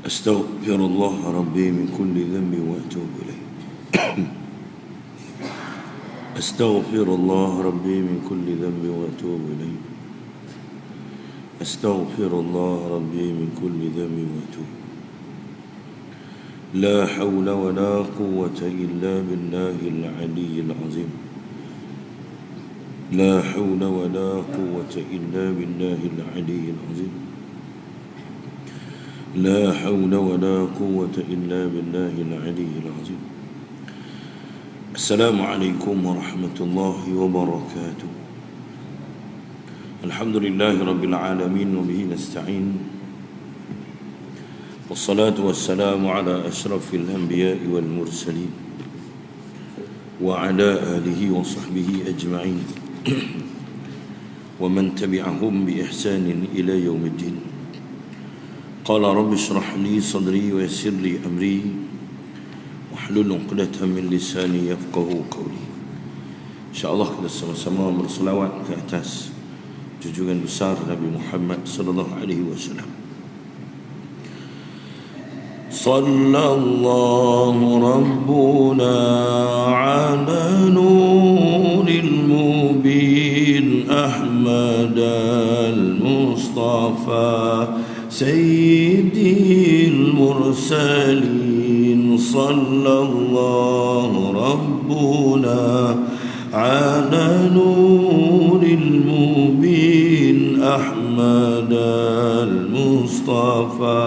أستغفر الله ربي من كل ذنب وأتوب إليه. أستغفر الله ربي من كل ذنب وأتوب إليه. أستغفر الله ربي من كل ذنب وأتوب. لا حول ولا قوة إلا بالله العلي العظيم. لا حول ولا قوة إلا بالله العلي العظيم. لا حول ولا قوة إلا بالله العلي العظيم. السلام عليكم ورحمة الله وبركاته. الحمد لله رب العالمين وبه نستعين، والصلاة والسلام على أشرف الأنبياء والمرسلين وعلى آله وصحبه أجمعين ومن تبعهم بإحسان إلى يوم الدين. قال رب اشرح لي صدري ويسر لي أمري واحلل عقدة من لساني يفقهوا قولي. InsyaAllah kita sama-sama berselawat ke atas junjungan besar Nabi Muhammad sallallahu alaihi wasallam. Sallallahu rabbuna ala nuril mubin Ahmad al-Mustafa Sayyidil Mursalin. Sallallahu rabbuna ala nuril mubin Ahmad al-Mustafa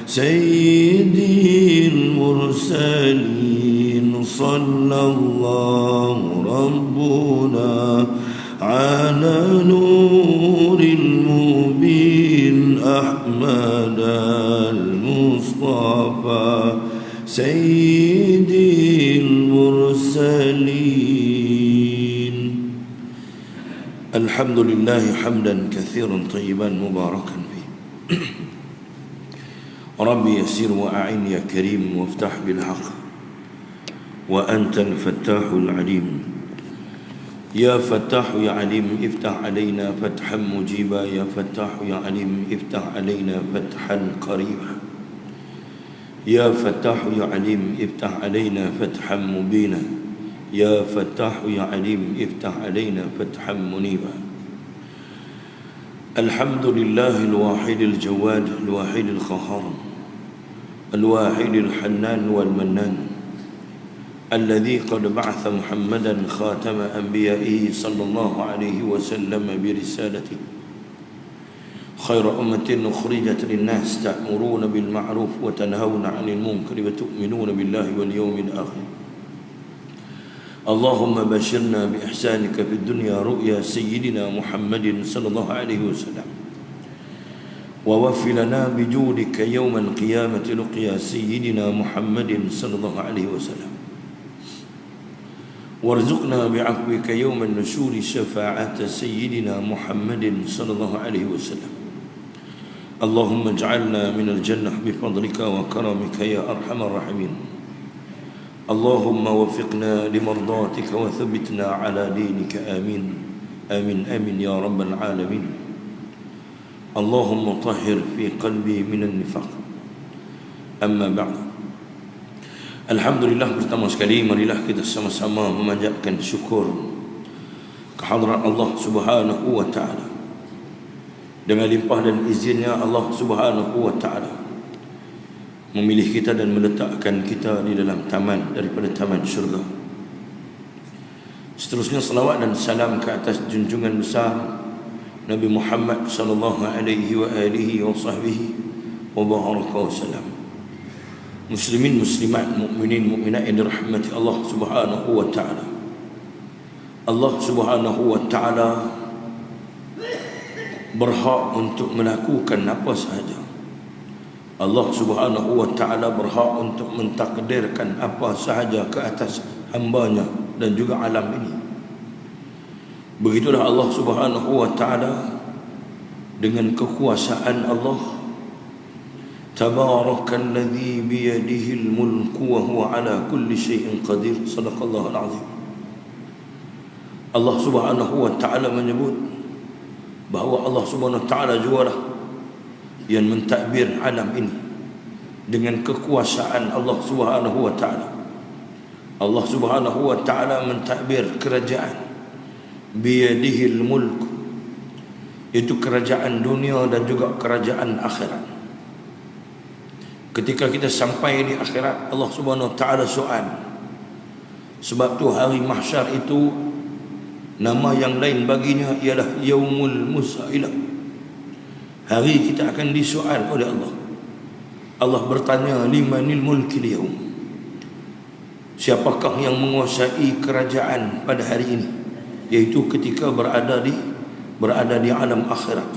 Sayyidil Mursalin. Sallallahu rabbuna ala nuril mubin Ahmad al-Mustafa Sayyidil Mursalin. Alhamdulillah hamdan kathiran tayyiban mubarakan fi. Rabbi yassir wa a'in ya karim waftah bil haqq wa antal fattahul alim. يا فتاح يا عليم افتح علينا فتحا مجيبا. يا فتاح يا عليم افتح علينا فتحا قريبا. يا فتاح يا عليم افتح علينا فتحا مبينا. يا فتاح يا عليم افتح علينا فتحا منيبا. الحمد لله الواحد الجواد الواحد القهار الواحد الحنان والمنان الذي قد بعث محمدا خاتم أنبيائه صلى الله عليه وسلم برسالته خير أمة أخرجت للناس تأمرون بالمعروف وتنهون عن المنكر وتؤمنون بالله واليوم الآخر. اللهم بشرنا بإحسانك في الدنيا رؤيا سيدنا محمد صلى الله عليه وسلم، ووفر لنا بجودك يوم القيامة لقيا سيدنا محمد صلى الله عليه وسلم، وارزقنا بعفوك يوم النشور شفاعة سيدنا محمد صلى الله عليه وسلم. اللهم اجعلنا من الجنة بفضلك وكرمك يا أرحم الراحمين. اللهم وفقنا لمرضاتك وثبتنا على دينك. آمين آمين آمين يا رب العالمين. اللهم طهر في قلبي من النفاق. أما بعد, Alhamdulillah, pertama sekali marilah kita sama-sama memanjatkan syukur kehadrat Allah Subhanahu wa taala. Dengan limpah dan izinnya Allah Subhanahu wa taala memilih kita dan meletakkan kita di dalam taman daripada taman syurga. Seterusnya salawat dan salam ke atas junjungan besar Nabi Muhammad sallallahu alaihi wa alihi wa sahbihi wa baraka wasallam. Muslimin muslimat, mukminin mukminat yang dirahmati Allah Subhanahu wa taala. Allah Subhanahu wa taala berhak untuk melakukan apa sahaja. Allah Subhanahu wa taala berhak untuk mentakdirkan apa sahaja ke atas hamba-Nya dan juga alam ini. Begitulah Allah Subhanahu wa taala dengan kekuasaan Allah. Tabarakalladzi biyadihil mulku wa huwa ala kulli syai'in qadir. Sadaqallahul azim. Allah Subhanahu wa taala menyebut bahawa Allah Subhanahu wa taala jugalah yang mentadbir alam ini. dengan kekuasaan Allah Subhanahu wa taala. Allah Subhanahu wa taala mentadbir kerajaan biyadihil mulk, itu kerajaan dunia dan juga kerajaan akhirat. Ketika kita sampai di akhirat, Allah Subhanahu wa taala soal. Sebab tu hari mahsyar itu nama yang lain baginya ialah Yaumul Musailah. Hari kita akan disoal oleh Allah. Allah bertanya, limanil mulkil yaum, siapakah yang menguasai kerajaan pada hari ini, yaitu ketika berada di alam akhirat.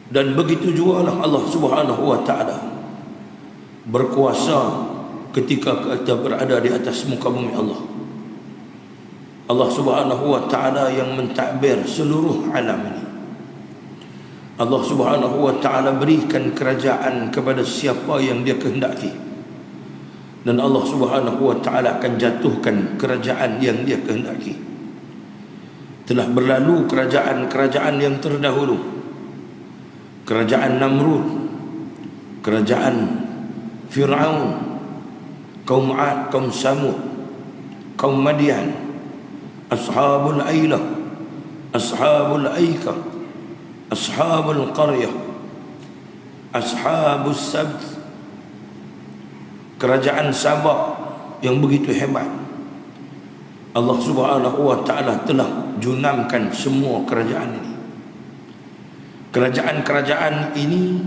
Dan begitu juga lah Allah Subhanahu wa taala berkuasa ketika kita berada di atas muka bumi Allah. Allah Subhanahu wa taala yang mentadbir seluruh alam ini. Allah Subhanahu wa taala berikan kerajaan kepada siapa yang dia kehendaki, dan Allah Subhanahu wa taala akan jatuhkan kerajaan yang dia kehendaki. Telah berlalu kerajaan-kerajaan yang terdahulu, kerajaan Namrud, kerajaan Fir'aun, kaum 'Ad, kaum Samud, kaum Madian, ashabul Ailah, ashabul Aikah, ashabul Qaryah, ashabus Sabt, kerajaan Sabah yang begitu hebat. Allah Subhanahu wa taala telah junamkan semua kerajaan ini. Kerajaan-kerajaan ini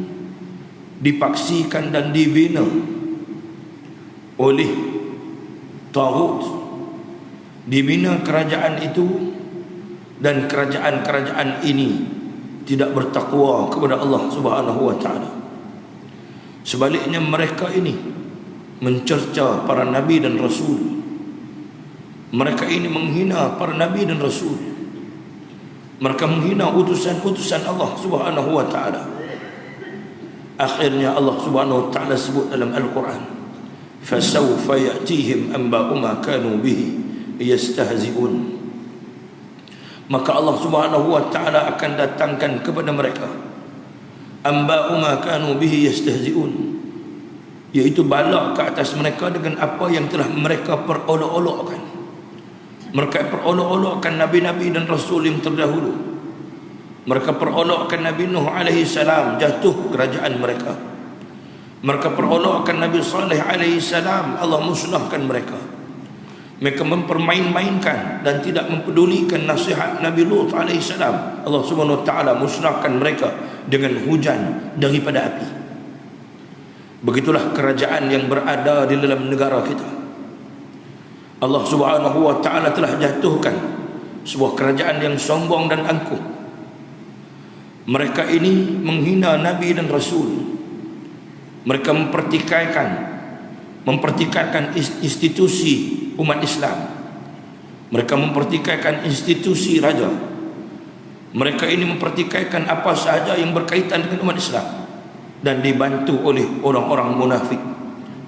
dipaksikan dan dibina oleh Taghut. Dibina kerajaan itu, dan kerajaan-kerajaan ini tidak bertakwa kepada Allah Subhanahu wa taala. Sebaliknya mereka ini mencerca para nabi dan rasul. Mereka ini menghina para nabi dan rasul. Mereka menghina utusan-utusan Allah Subhanahu wa taala. Akhirnya Allah Subhanahu wa taala sebut dalam Al-Quran, fasawfa ya'tihim anba'u ma kanu bihi yastahzi'un. Maka Allah Subhanahu wa taala akan datangkan kepada mereka anba'u ma kanu bihi yastahzi'un, yaitu bala ke atas mereka dengan apa yang telah mereka perolok-olokkan. Mereka perolok-olokkan nabi-nabi dan rasul yang terdahulu. Mereka perolokkan Nabi Nuh alaihi salam, jatuh kerajaan mereka. Mereka perolokkan Nabi Saleh alaihi salam, Allah musnahkan mereka. Mereka mempermain-mainkan dan tidak mempedulikan nasihat Nabi Lut alaihi salam, Allah Subhanahu wa taala musnahkan mereka dengan hujan daripada api. Begitulah kerajaan yang berada di dalam negara kita. Allah Subhanahu wa taala telah jatuhkan sebuah kerajaan yang sombong dan angkuh. Mereka ini menghina nabi dan rasul. Mereka mempertikaikan institusi umat Islam. Mereka mempertikaikan institusi raja. Mereka ini mempertikaikan apa sahaja yang berkaitan dengan umat Islam, dan dibantu oleh orang-orang munafik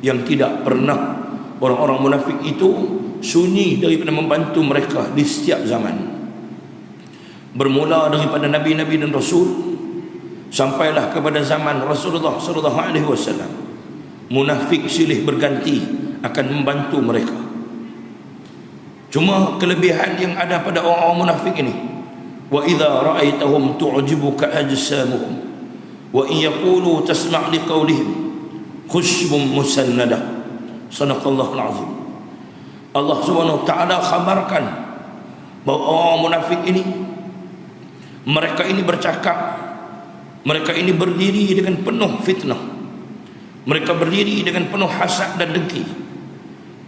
yang tidak pernah, orang-orang munafik itu sunyi daripada membantu mereka di setiap zaman. Bermula daripada nabi-nabi dan rasul sampailah kepada zaman Rasulullah sallallahu alaihi wasallam, munafik silih berganti akan membantu mereka. Cuma kelebihan yang ada pada orang-orang munafik ini, wa idza ra'aitahum tu'jibuka ajsamuhum wa in yaqulu tasma' liqawlihim khushbun musannadah. Sadaqallahul azim. Allah Subhanahu wa taala khabarkan bahawa orang munafik ini, mereka ini bercakap, mereka ini berdiri dengan penuh fitnah, mereka berdiri dengan penuh hasad dan dengki.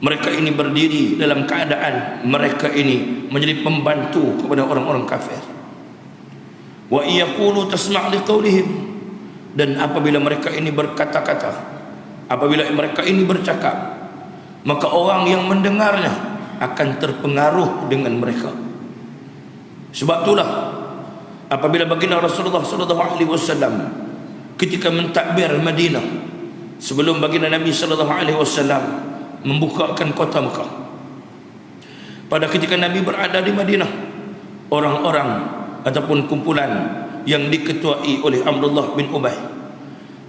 Mereka ini berdiri dalam keadaan mereka ini menjadi pembantu kepada orang-orang kafir. Wa yaqulu tasma' liqaulihim, dan apabila mereka ini berkata-kata, apabila mereka ini bercakap, maka orang yang mendengarnya akan terpengaruh dengan mereka. Sebab itulah apabila baginda Rasulullah sallallahu alaihi wasallam ketika mentadbir Madinah, sebelum baginda Nabi sallallahu alaihi wasallam membukakan kota Mekah, pada ketika Nabi berada di Madinah, orang-orang ataupun kumpulan yang diketuai oleh Abdullah bin Ubay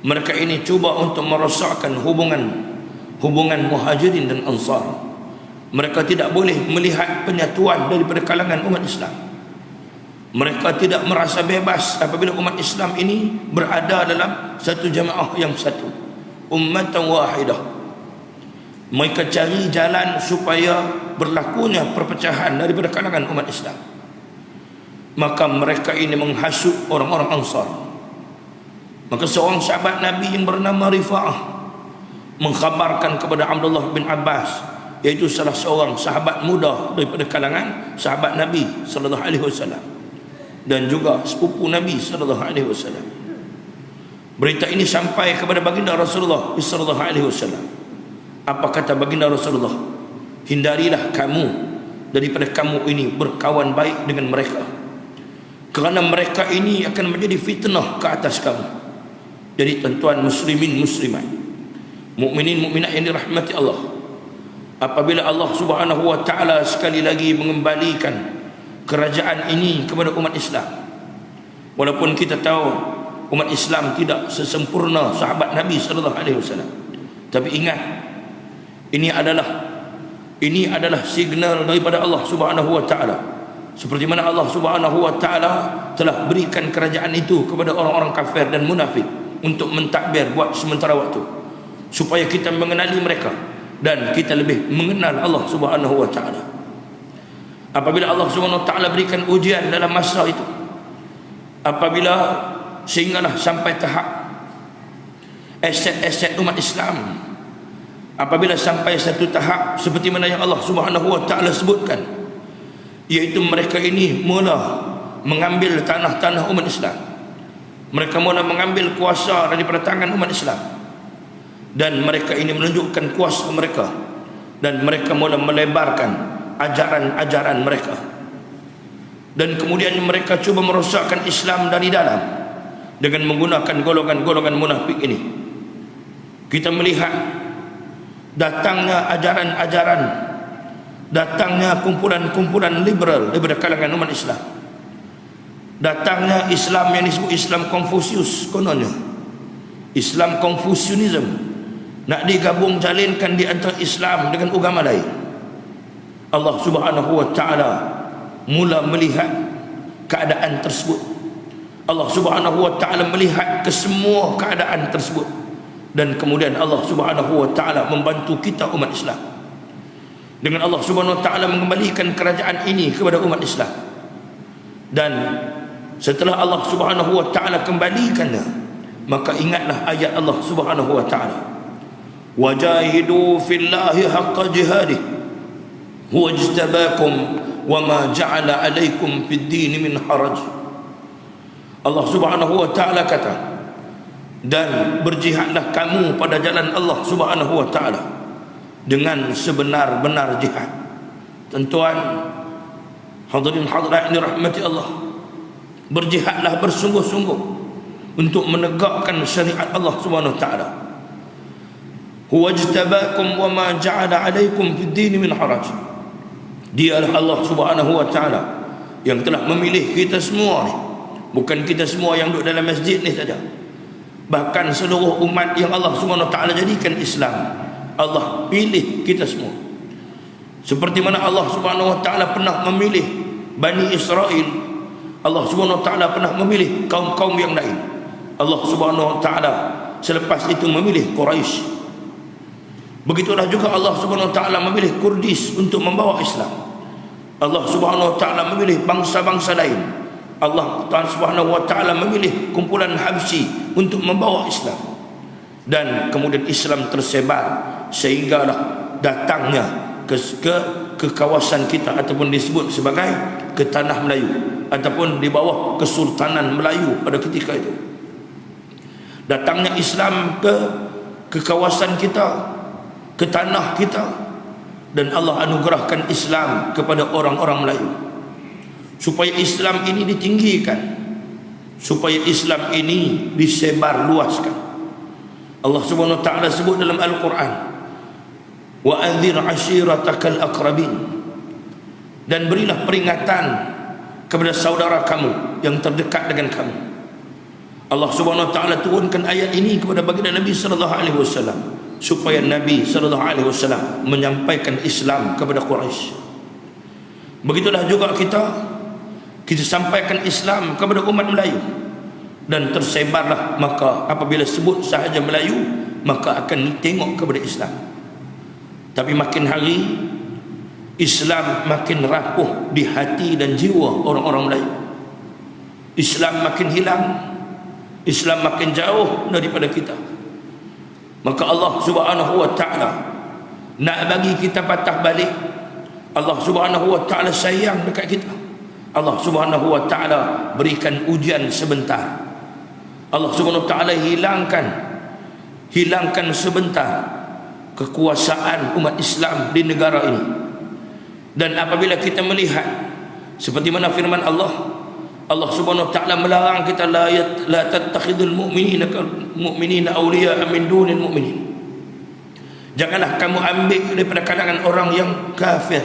Mereka ini cuba untuk merosakkan hubungan Muhajirin dan Ansar. Mereka tidak boleh melihat penyatuan daripada kalangan umat Islam. Mereka tidak merasa bebas apabila umat Islam ini berada dalam satu jamaah yang satu, ummatan wahidah. Mereka cari jalan supaya berlakunya perpecahan daripada kalangan umat Islam. Maka mereka ini menghasut orang-orang Ansar. Maka seorang sahabat Nabi yang bernama Rifa'ah mengkhabarkan kepada Abdullah bin Abbas, iaitu salah seorang sahabat muda daripada kalangan sahabat Nabi sallallahu alaihi wasallam dan juga sepupu Nabi sallallahu alaihi wasallam. Berita ini sampai kepada baginda Rasulullah sallallahu alaihi wasallam. Apa kata baginda Rasulullah? Hindarilah kamu daripada kamu ini berkawan baik dengan mereka, kerana mereka ini akan menjadi fitnah ke atas kamu. Jadi tuan-tuan muslimin muslimat, mukminin mukminat yang dirahmati Allah, apabila Allah Subhanahu wa taala sekali lagi mengembalikan kerajaan ini kepada umat Islam, walaupun kita tahu umat Islam tidak sesempurna sahabat Nabi sallallahu alaihi wasallam, tapi ingat, ini adalah signal daripada Allah Subhanahu wa taala. Seperti mana Allah Subhanahu wa taala telah berikan kerajaan itu kepada orang-orang kafir dan munafik untuk mentadbir buat sementara waktu, supaya kita mengenali mereka dan kita lebih mengenal Allah Subhanahu wa taala. Apabila Allah Subhanahu wa taala berikan ujian dalam masa itu, apabila sehinggalah sampai tahap aset-aset umat Islam, apabila sampai satu tahap seperti mana yang Allah Subhanahu wa taala sebutkan, iaitu mereka ini mula mengambil tanah-tanah umat Islam. Mereka mula mengambil kuasa daripada tangan umat Islam, dan mereka ini menunjukkan kuasa mereka, dan mereka mula melebarkan ajaran-ajaran mereka, dan kemudian mereka cuba merosakkan Islam dari dalam dengan menggunakan golongan-golongan munafik ini. Kita melihat datangnya ajaran-ajaran, datangnya kumpulan-kumpulan liberal daripada kalangan umat Islam, datangnya Islam yang disebut Islam Konfusius, kononnya Islam Konfusianism, nak digabung jalinkan di antara Islam dengan agama lain. Allah Subhanahu wa taala mula melihat keadaan tersebut. Allah Subhanahu wa taala melihat kesemua keadaan tersebut, dan kemudian Allah Subhanahu wa taala membantu kita umat Islam dengan Allah Subhanahu wa taala mengembalikan kerajaan ini kepada umat Islam. Dan setelah Allah Subhanahu wa taala kembalikannya, maka ingatlah ayat Allah Subhanahu wa taala, wajahidu fillahi haqqa jihadih huwa ijtabakum wama ja'ala alaikum fid din min haraj. Allah Subhanahu wa taala kata, dan berjihadlah kamu pada jalan Allah Subhanahu wa taala dengan sebenar-benar jihad. Tuan-tuan hadirin hadirat ini rahmati Allah, berjihadlah bersungguh-sungguh untuk menegakkan syariat Allah Subhanahu wa taala. Huwa ijtabakum wa ma ja'ala 'alaikum fid din min haraj. Dialah Allah Subhanahu wa taala yang telah memilih kita semua ni. Bukan kita semua yang duduk dalam masjid ni saja, bahkan seluruh umat yang Allah Subhanahu wa taala jadikan Islam, Allah pilih kita semua. Seperti mana Allah Subhanahu wa taala pernah memilih Bani Israel, Allah Subhanahu wa taala pernah memilih kaum-kaum yang lain. Allah Subhanahu wa taala selepas itu memilih Quraisy. Begitulah juga Allah Subhanahu wa taala memilih Kurdis untuk membawa Islam. Allah Subhanahu wa taala memilih bangsa-bangsa lain. Allah Subhanahu wa taala memilih kumpulan Habsyi untuk membawa Islam. Dan kemudian Islam tersebar sehinggalah datangnya ke kawasan kita, ataupun disebut sebagai ke tanah Melayu, ataupun di bawah Kesultanan Melayu pada ketika itu. Datangnya Islam ke kawasan kita, ke tanah kita, dan Allah anugerahkan Islam kepada orang-orang Melayu, supaya Islam ini ditinggikan, supaya Islam ini disebar luaskan. Allah Subhanahu wa taala sebut dalam Al-Quran, wa anzir ashiratakal aqrabin, dan berilah peringatan kepada saudara kamu yang terdekat dengan kamu. Allah Subhanahu wa taala turunkan ayat ini kepada baginda Nabi sallallahu alaihi wasallam supaya Nabi sallallahu alaihi wasallam menyampaikan Islam kepada Quraisy. Begitulah juga kita sampaikan Islam kepada umat Melayu dan tersebarlah. Maka apabila sebut sahaja Melayu, maka akan tengok kepada Islam. Tapi makin hari Islam makin rapuh di hati dan jiwa orang-orang Melayu. Islam makin hilang, Islam makin jauh daripada kita. Maka Allah Subhanahu wa taala nak bagi kita patah balik. Allah Subhanahu wa taala sayang dekat kita. Allah Subhanahu wa taala berikan ujian sebentar. Allah Subhanahu wa taala hilangkan sebentar kekuasaan umat Islam di negara ini. Dan apabila kita melihat seperti mana firman Allah Subhanahu wa taala melarang kita la tattakhidul mu'minina awliya'a min dunil mu'minin. Janganlah kamu ambil daripada kalangan orang yang kafir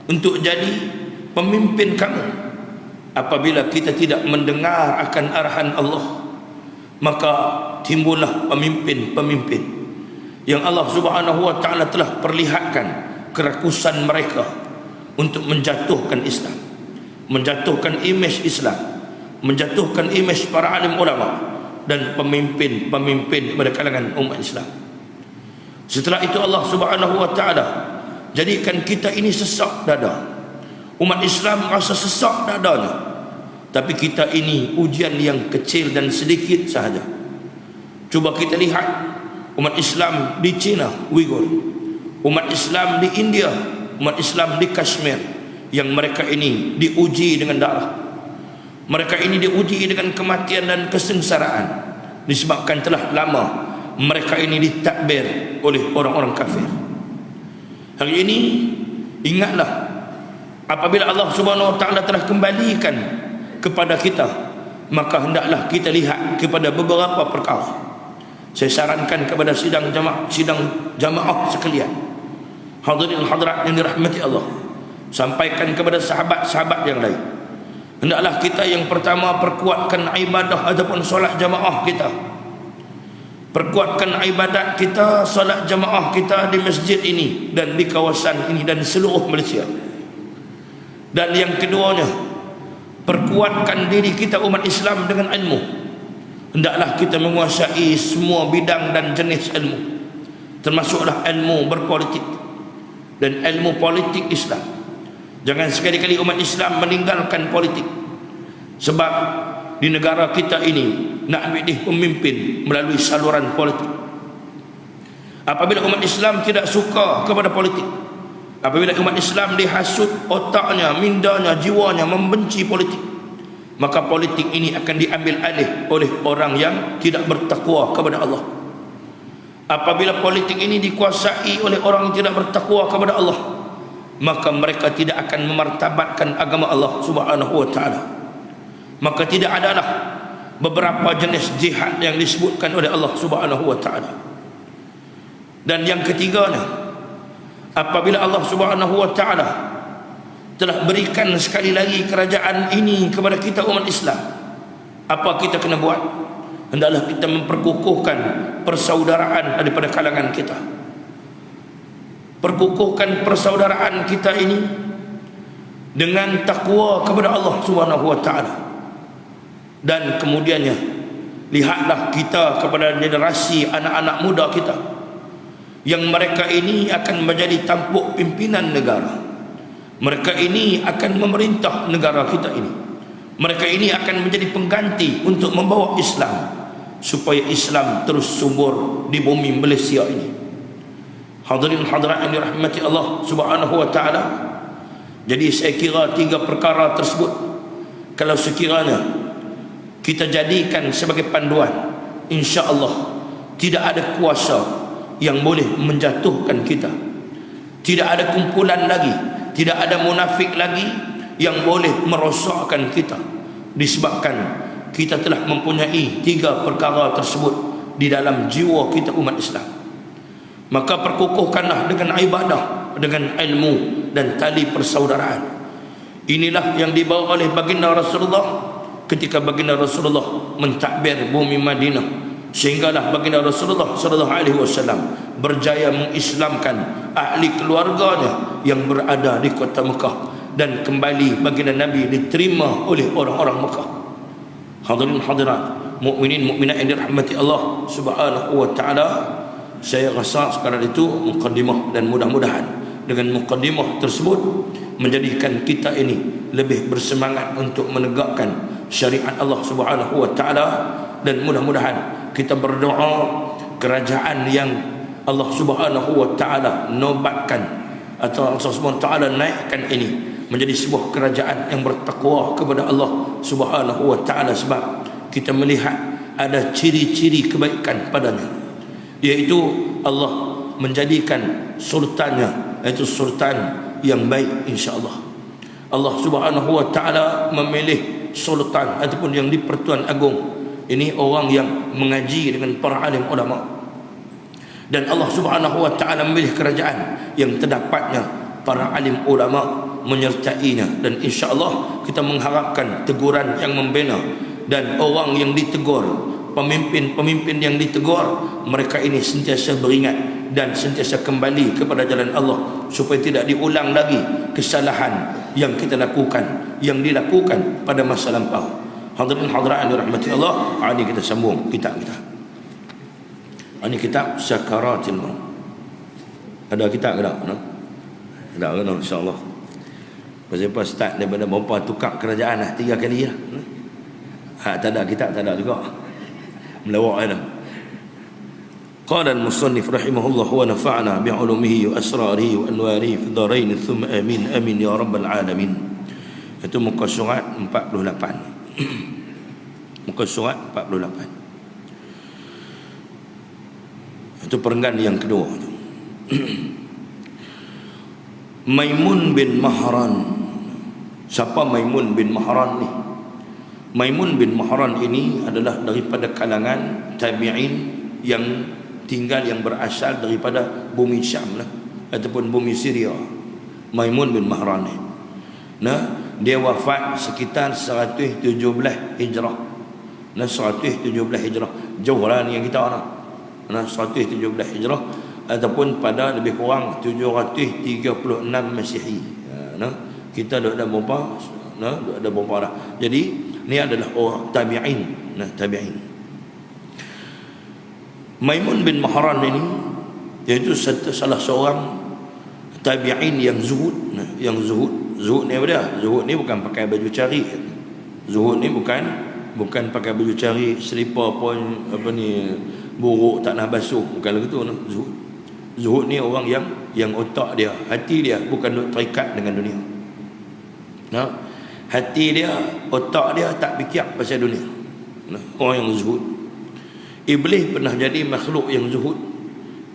untuk jadi pemimpin kamu. Apabila kita tidak mendengar akan arahan Allah, maka timbullah pemimpin-pemimpin yang Allah Subhanahu wa taala telah perlihatkan kerakusan mereka untuk menjatuhkan Islam, menjatuhkan imej Islam, menjatuhkan imej para alim ulama dan pemimpin-pemimpin pada kalangan umat Islam. Setelah itu Allah Subhanahu wa taala jadikan kita ini sesak dada. Umat Islam rasa sesak dadanya. Tapi kita ini ujian yang kecil dan sedikit sahaja. Cuba kita lihat umat Islam di China, Uyghur, umat Islam di India, umat Islam di Kashmir, yang mereka ini diuji dengan darah. Mereka ini diuji dengan kematian dan kesengsaraan disebabkan telah lama mereka ini ditakbir oleh orang-orang kafir. Hari ini ingatlah, apabila Allah Subhanahu wa taala telah kembalikan kepada kita, maka hendaklah kita lihat kepada beberapa perkara. Saya sarankan kepada sidang jamaah sekalian, hadirin hadirat yang dirahmati Allah, sampaikan kepada sahabat-sahabat yang lain, hendaklah kita yang pertama perkuatkan ibadah ataupun solat jamaah kita. Perkuatkan ibadat kita, solat jamaah kita di masjid ini dan di kawasan ini dan seluruh Malaysia. Dan yang keduanya, perkuatkan diri kita umat Islam dengan ilmu. Hendaklah kita menguasai semua bidang dan jenis ilmu, termasuklah ilmu berpolitik dan ilmu politik Islam. Jangan sekali-kali umat Islam meninggalkan politik, sebab di negara kita ini nak ambil pemimpin melalui saluran politik. Apabila umat Islam tidak suka kepada politik, apabila umat Islam dihasut otaknya, mindanya, jiwanya membenci politik, maka politik ini akan diambil alih oleh orang yang tidak bertakwa kepada Allah. Apabila politik ini dikuasai oleh orang yang tidak bertakwa kepada Allah, maka mereka tidak akan memartabatkan agama Allah Subhanahu wa taala. Maka tidak adalah beberapa jenis jihad yang disebutkan oleh Allah Subhanahu wa taala. Dan yang ketiganya, apabila Allah Subhanahu wa taala telah berikan sekali lagi kerajaan ini kepada kita umat Islam, apa kita kena buat? Hendaklah kita memperkukuhkan persaudaraan daripada kalangan kita. Perkukuhkan persaudaraan kita ini dengan takwa kepada Allah Subhanahu wa taala. Dan kemudiannya, lihatlah kita kepada generasi anak-anak muda kita, yang mereka ini akan menjadi tampuk pimpinan negara. Mereka ini akan memerintah negara kita ini. Mereka ini akan menjadi pengganti untuk membawa Islam, supaya Islam terus subur di bumi Malaysia ini. Hadirin hadirat yang dirahmati Allah Subhanahu wa taala. Jadi saya kira 3 perkara tersebut, kalau sekiranya kita jadikan sebagai panduan, insya-Allah tidak ada kuasa yang boleh menjatuhkan kita. Tidak ada kumpulan lagi, tidak ada munafik lagi yang boleh merosakkan kita, disebabkan kita telah mempunyai 3 perkara tersebut di dalam jiwa kita umat Islam. Maka perkukuhkanlah dengan ibadah, dengan ilmu dan tali persaudaraan. Inilah yang dibawa oleh baginda Rasulullah ketika baginda Rasulullah mentadbir bumi Madinah, sehinggalah baginda Rasulullah sallallahu alaihi wasallam berjaya mengislamkan ahli keluarganya yang berada di kota Mekah, dan kembali baginda Nabi diterima oleh orang-orang Mekah. Hadirin hadirat, mukminin mukminat yang dirahmati Allah Subhanahu wa taala, saya rasa sekarang itu mukadimah, dan mudah-mudahan dengan mukadimah tersebut menjadikan kita ini lebih bersemangat untuk menegakkan syariat Allah Subhanahu wa taala, dan mudah-mudahan kita berdoa kerajaan yang Allah Subhanahu wa taala nobatkan atau Allah Subhanahu wa taala naikkan ini menjadi sebuah kerajaan yang bertakwa kepada Allah Subhanahu wa taala, sebab kita melihat ada ciri-ciri kebaikan padanya, yaitu Allah menjadikan sultannya iaitu sultan yang baik, insya-Allah. Allah Subhanahu wa taala memilih sultan ataupun yang di-Pertuan Agong ini orang yang mengaji dengan para alim ulama, dan Allah Subhanahu wa taala memilih kerajaan yang terdapatnya para alim ulama menyertainya, dan insya-Allah kita mengharapkan teguran yang membina, dan orang yang ditegur, pemimpin-pemimpin yang ditegur, mereka ini sentiasa beringat dan sentiasa kembali kepada jalan Allah, supaya tidak diulang lagi kesalahan yang kita lakukan, yang dilakukan pada masa lampau. Hadirin hadirat yang dirahmati Allah, ini kita sambung kitab kita. Ini kitab Sakaratul Maut. Ada kitab ke tak? Ada ke tak, insya-Allah. Pasal apa start daripada berapa tukar kerajaan lah, 3 kali lah. Tak ada kitab, tak ada juga. Melawak dah. Qala al-musannif rahimahullah wa nafa'na bi'ulumihi wa asrarihi wa anwarihi fi dharain thumma amin amin ya rabbal alamin. Itu muka surat 48. Muka surat 48. Itu perenggan yang kedua tu. Maimun bin Mahran. Siapa Maimun bin Mahran ni? Maimun bin Mahran ini adalah daripada kalangan tabi'in yang tinggal, yang berasal daripada bumi Syam lah, ataupun bumi Syria. Maimun bin Mahran ni, nah, dia wafat sekitar 117 Hijrah. Nah, 117 Hijrah. Jauh lah ni yang kita nak. Nah, 117 Hijrah ataupun pada lebih kurang 736 Masihi. Nah, kita dah ada berapa? Nah, dah ada berapa dah. Jadi ni adalah orang tabi'in. Nah, tabi'in. Maimun bin Mahran ini iaitu salah seorang tabi'in yang zuhud. Nah, yang zuhud ni apa dia? Zuhud ni bukan pakai baju cari. Zuhud ni bukan pakai baju cari, selipar pun apa ni buruk tak nak basuh, bukan lagu tu. Nah, zuhud ni orang yang otak dia, hati dia bukan terikat dengan dunia. Nah, hati dia, otak dia tak fikir pasal dunia. Nah, orang yang zuhud. Iblis pernah jadi makhluk yang zuhud,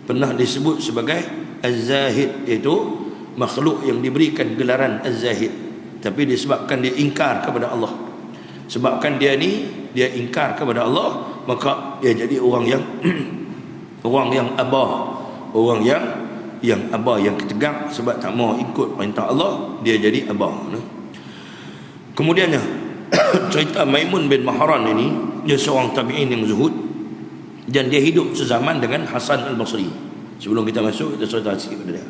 pernah disebut sebagai Az-Zahid, iaitu makhluk yang diberikan gelaran Az-Zahid, tapi disebabkan dia ingkar kepada Allah, sebabkan dia ingkar kepada Allah, maka dia jadi orang yang orang yang abah, orang yang abah, yang ketegang, sebab tak mau ikut perintah Allah, dia jadi abah. Kemudiannya cerita Maimun bin Mahran ini, dia seorang tabi'in yang zuhud, dan dia hidup sezaman dengan Hasan al-Basri. Sebelum kita masuk, kita cerita sikit pada dia.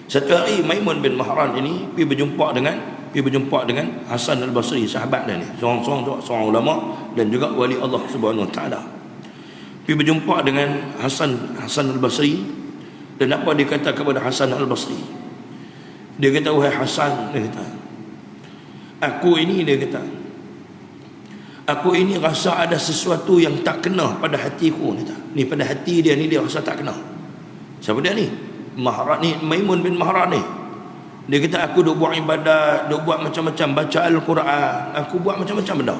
Satu hari Maimun bin Mahran ini pergi berjumpa dengan Hasan al-Basri, sahabat dia ni, seorang ulama dan juga wali Allah Subhanahu wa taala. Pergi berjumpa dengan Hasan al-Basri, dan apa dia kata kepada Hasan al-Basri? Dia kata, wahai Hasan, dia kata, aku ini rasa ada sesuatu yang tak kena pada hatiku ni. Ni pada hati dia ni, dia rasa tak kena. Siapa dia ni? Mahran ni, Maimun bin Mahran ni. Dia kata, aku duk buat ibadat, duk buat macam-macam, baca Al-Quran, aku buat macam-macam benda.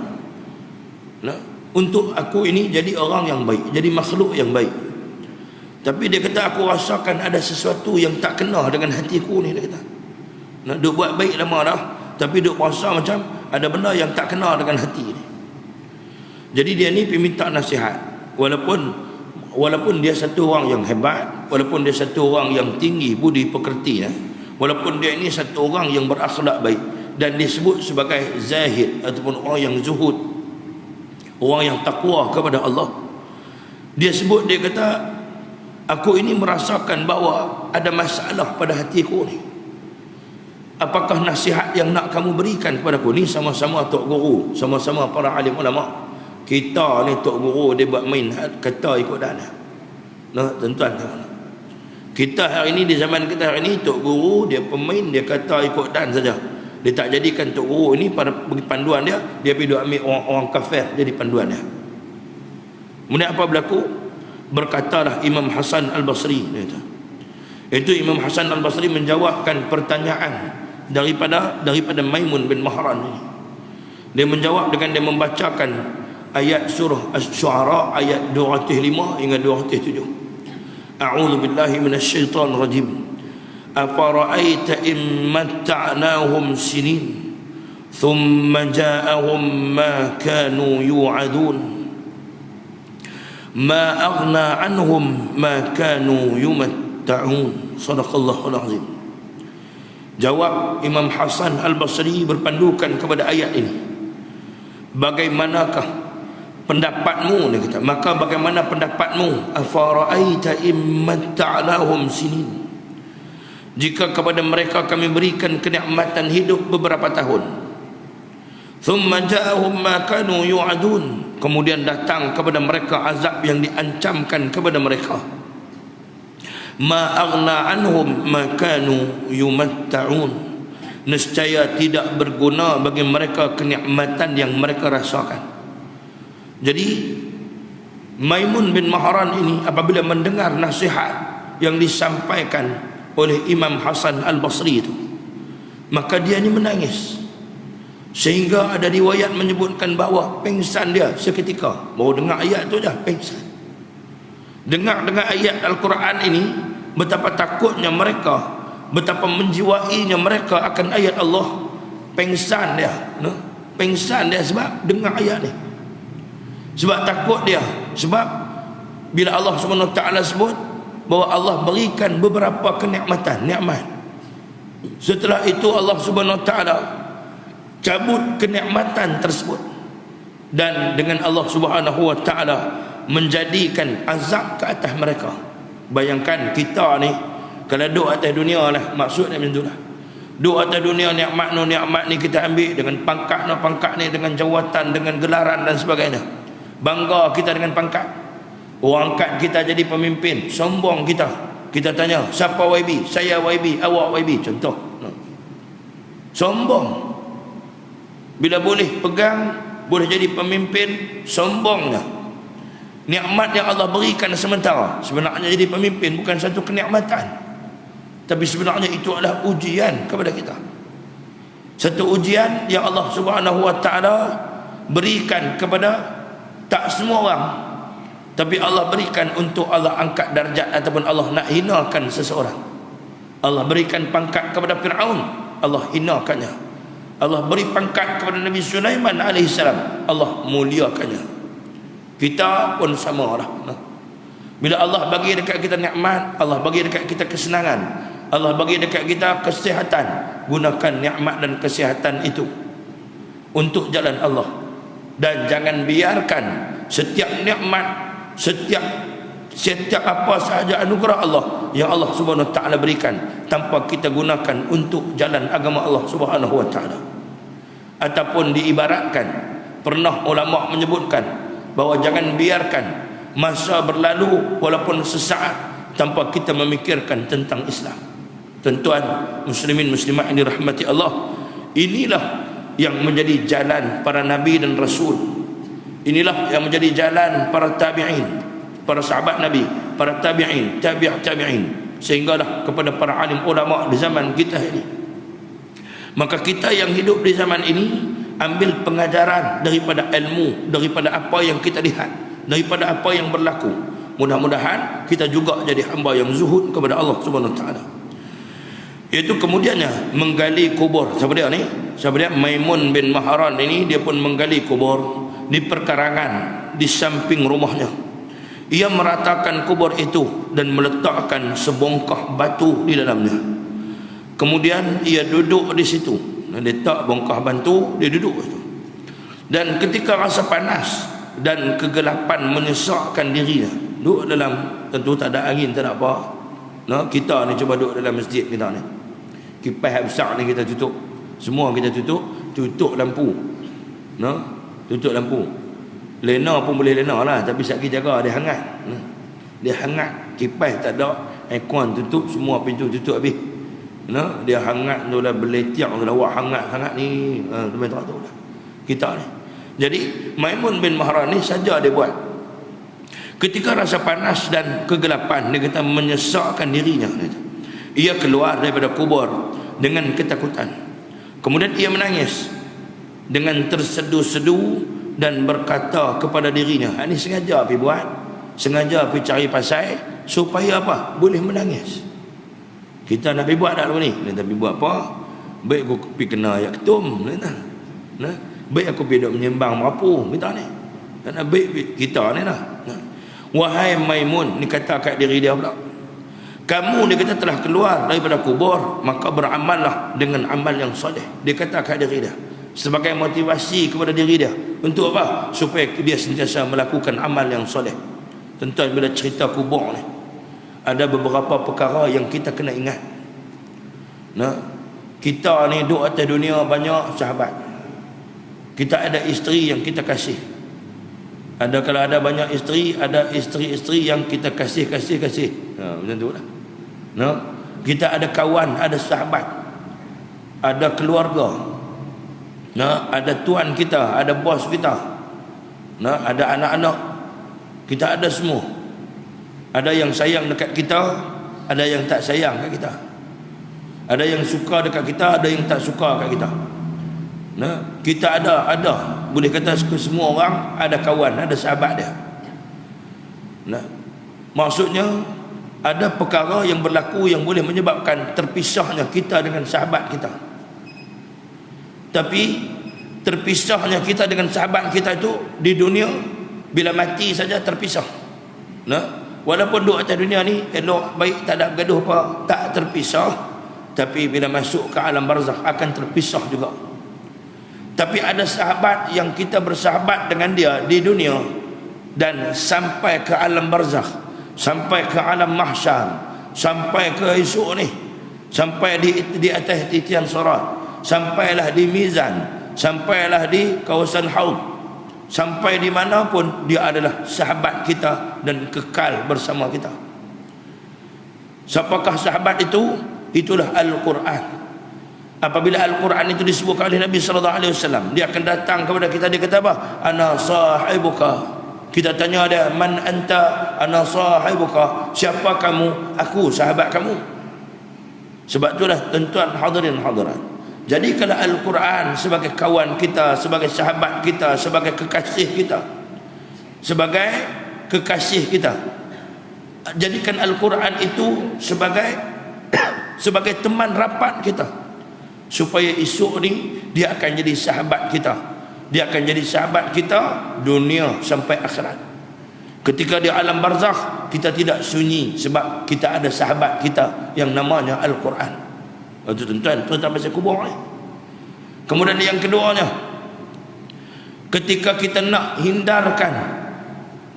Nah, untuk aku ini jadi orang yang baik, jadi makhluk yang baik. Tapi dia kata, aku rasakan ada sesuatu yang tak kena dengan hatiku ni, dia kata. Nah, duk buat baik lama dah, tapi duk rasa macam ada benda yang tak kena dengan hati ni. Jadi dia ni pergi minta nasihat. Walaupun dia satu orang yang hebat, walaupun dia satu orang yang tinggi budi pekerti, walaupun dia ini satu orang yang berakhlak baik, dan disebut sebagai zahid ataupun orang yang zuhud, orang yang takwa kepada Allah. Dia sebut, dia kata, aku ini merasakan bahawa ada masalah pada hatiku ni. Apakah nasihat yang nak kamu berikan kepada aku? Ni sama-sama tok guru, sama-sama para alim ulama. Kita ni tok guru dia buat main kata ikut dana. Nah, tuan-tuan, kita hari ini, di zaman kita hari ini, tok guru dia pemain, dia kata ikut dan saja. Dia tak jadikan tok guru ini pada bagi panduan dia, dia pergi ambil orang kafir jadi panduan dia. Kemudian apa berlaku? Berkatalah Imam Hasan Al-Basri, itu Imam Hasan Al-Basri menjawabkan pertanyaan daripada Maimun bin Mahran ini. Dia menjawab dengan dia membacakan ayat surah Asy-Syu'ara ayat 205 hingga 207. A'udzu billahi minasyaitonir rajim. Afara'aita in matta'nahum sinin thumma ja'ahum ma kanu yu'adun ma aghna 'anhum ma kanu yumatta'un. Shadaqallahul azim. Jawab Imam Hasan Al-Basri berpandukan kepada ayat ini. Bagaimanakah pendapatmu, dia kata, maka bagaimana pendapatmu, afara'aita immatta'nahum sinin, jika kepada mereka kami berikan kenikmatan hidup beberapa tahun, thumma ja'ahum ma kanu yu'adun, kemudian datang kepada mereka azab yang diancamkan kepada mereka, ma aghna anhum ma kanu yumatta'un, nescaya tidak berguna bagi mereka kenikmatan yang mereka rasakan. Jadi Maimun bin Mahran ini apabila mendengar nasihat yang disampaikan oleh Imam Hasan Al-Basri itu, maka dia ini menangis, sehingga ada riwayat menyebutkan bahawa pingsan dia seketika. Baru dengar ayat tu dah pingsan. Dengar ayat Al-Quran ini, betapa takutnya mereka, betapa menjiwainya mereka akan ayat Allah. Pingsan dia, pingsan dia sebab dengar ayat ni, sebab takut dia. Sebab bila Allah SWT sebut bahawa Allah berikan beberapa kenikmatan, nikmat, setelah itu Allah SWT cabut kenikmatan tersebut, dan dengan Allah SWT menjadikan azab ke atas mereka. Bayangkan kita ni kalau duduk atas dunia lah, maksudnya macam tu lah, duduk atas dunia, nikmat ni kita ambil dengan pangkat ni, dengan jawatan, dengan gelaran dan sebagainya. Bangga kita dengan pangkat. Orang angkat kita jadi pemimpin, sombong kita. Kita tanya, siapa YB? Saya YB, awak YB, contoh. Sombong. Bila boleh pegang, boleh jadi pemimpin, sombongnya. Nikmat yang Allah berikan sementara, sebenarnya jadi pemimpin bukan satu kenikmatan, tapi sebenarnya itu adalah ujian kepada kita. Satu ujian yang Allah Subhanahu wa taala berikan kepada tak semua orang, tapi Allah berikan untuk Allah angkat darjat ataupun Allah nak hinakan seseorang. Allah berikan pangkat kepada Fir'aun, Allah hinakannya. Allah beri pangkat kepada Nabi Sulaiman alaihissalam, Allah muliakannya. Kita pun sama lah. Bila Allah bagi dekat kita nikmat, Allah bagi dekat kita kesenangan, Allah bagi dekat kita kesihatan, gunakan nikmat dan kesihatan itu untuk jalan Allah. Dan jangan biarkan setiap nikmat, setiap apa sahaja anugerah Allah yang Allah Subhanahu wa taala berikan tanpa kita gunakan untuk jalan agama Allah Subhanahu wa taala. Ataupun diibaratkan, pernah ulama menyebutkan bahawa jangan biarkan masa berlalu walaupun sesaat tanpa kita memikirkan tentang Islam. Tuan-tuan muslimin muslimat yang dirahmati Allah, inilah yang menjadi jalan para nabi dan rasul. Inilah yang menjadi jalan para tabi'in, para sahabat Nabi, para tabi'in, tabi'in, sehinggalah kepada para alim ulama di zaman kita ini. Maka kita yang hidup di zaman ini ambil pengajaran daripada ilmu, daripada apa yang kita lihat, daripada apa yang berlaku. Mudah-mudahan kita juga jadi hamba yang zuhud kepada Allah Subhanahu wa taala. Iaitu kemudiannya menggali kubur. Siapa dia ni? Siapa dia? Maimun bin Mahran ini, dia pun menggali kubur di perkarangan di samping rumahnya. Ia meratakan kubur itu dan meletakkan sebongkah batu di dalamnya. Kemudian ia duduk di situ letak bongkah bantu, dia duduk situ. Dan ketika rasa panas dan kegelapan menyesakkan dirinya, duduk dalam, tentu tak ada angin, tak ada apa. Kita ni cuba duduk dalam masjid kita ni, kipas besar ni kita tutup, semua kita tutup lampu, tutup lampu. Lena pun boleh lena lah, tapi satgi jaga dia hangat. Dia hangat, kipas tak ada, aircon tutup, semua pintu tutup habis. Dia hangat tu lah, beletiak tu lah, wah hangat ni. Teman tak tahu lah kita ni. Jadi Maimun bin Mahran ni saja dia buat. Ketika rasa panas dan kegelapan, dia kata menyesakkan dirinya. Ia keluar daripada kubur dengan ketakutan. Kemudian ia menangis dengan tersedu-sedu dan berkata kepada dirinya, ini sengaja pergi buat, sengaja pergi cari pasal supaya apa? Boleh menangis. Kita nak pergi buat tak ni? Kita pergi buat apa? Baik aku pergi kena ayat ketum, baik aku pergi duduk menyembang merapu kita ni. Baik kita ni lah. Wahai Maimun, ni kata kat diri dia pula, kamu, dia kata, telah keluar daripada kubur, maka beramallah dengan amal yang soleh. Dia kata kat diri dia sebagai motivasi kepada diri dia. Untuk apa? Supaya dia sentiasa melakukan amal yang soleh. Tentu bila cerita kubur ni, ada beberapa perkara yang kita kena ingat. Kita ni duduk atas dunia banyak sahabat. Kita ada isteri yang kita kasih. Kalau ada banyak isteri, ada isteri-isteri yang kita kasih. Macam tu lah. Kita ada kawan, ada sahabat, ada keluarga, ada tuan kita, ada bos kita, ada anak-anak kita, ada semua. Ada yang sayang dekat kita, ada yang tak sayang dekat kita, ada yang suka dekat kita, ada yang tak suka dekat kita. Kita ada boleh kata semua orang ada kawan, ada sahabat dia. Maksudnya ada perkara yang berlaku yang boleh menyebabkan terpisahnya kita dengan sahabat kita. Tapi terpisahnya kita dengan sahabat kita itu di dunia, bila mati saja terpisah. Walaupun duduk atas dunia ni elok baik, tak ada bergaduh apa, tak terpisah, tapi bila masuk ke alam barzakh akan terpisah juga. Tapi ada sahabat yang kita bersahabat dengan dia di dunia, dan sampai ke alam barzakh, sampai ke alam mahsyar, sampai ke esok ni, sampai di atas titian sirat, sampailah di mizan, sampailah di kawasan haud, sampai di mana pun dia adalah sahabat kita dan kekal bersama kita. Siapakah sahabat itu? Itulah Al-Quran. Apabila Al-Quran itu disebutkan oleh Nabi SAW, dia akan datang kepada kita, dia kata apa? Ana sahibuka. Kita tanya dia, man anta? Ana sahibuka. Siapa kamu? Aku sahabat kamu. Sebab itulah tuan-tuan hadirin hadirat, jadi kalau Al-Quran sebagai kawan kita, sebagai sahabat kita, sebagai kekasih kita, sebagai kekasih kita, jadikan Al-Quran itu sebagai teman rapat kita, supaya esok ni dia akan jadi sahabat kita. Dia akan jadi sahabat kita dunia sampai akhirat. Ketika di alam barzakh, kita tidak sunyi sebab kita ada sahabat kita yang namanya Al-Quran. Itu tuan-tuan, tentang pasal kubur ni. Kemudian yang keduanya, ketika kita nak hindarkan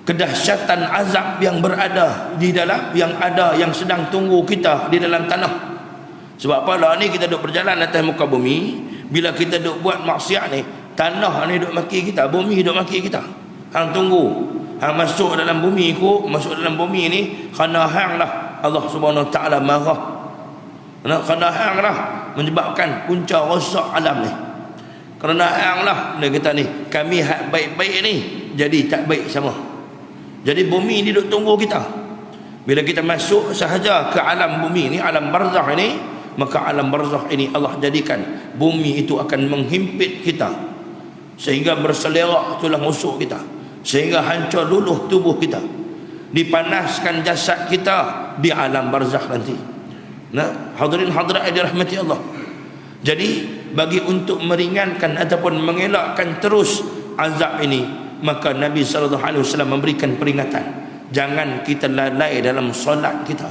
kedahsyatan azab yang berada di dalam, yang sedang tunggu kita di dalam tanah. Sebab apa lah ni kita duk berjalan atas muka bumi, bila kita duk buat maksiat ni, tanah ni duk maki kita, bumi duk maki kita. Hang tunggu, hang masuk dalam bumi ni, kerana hang lah Allah Subhanahu Wa Taala marah. Kerana hang lah menyebabkan punca rosak alam ni. Kerana hang lah, dia kata ni, kami hak baik-baik ni jadi tak baik sama. Jadi bumi ni duk tunggu kita. Bila kita masuk sahaja ke alam bumi ni, alam barzakh ini, maka alam barzakh ini Allah jadikan bumi itu akan menghimpit kita sehingga berselerak tulang rusuk kita, sehingga hancur luluh tubuh kita, dipanaskan jasad kita di alam barzakh nanti. Hadirin hadirat yang dirahmati Allah. Jadi bagi untuk meringankan ataupun mengelakkan terus azab ini, maka Nabi SAW memberikan peringatan, jangan kita lalai dalam solat kita.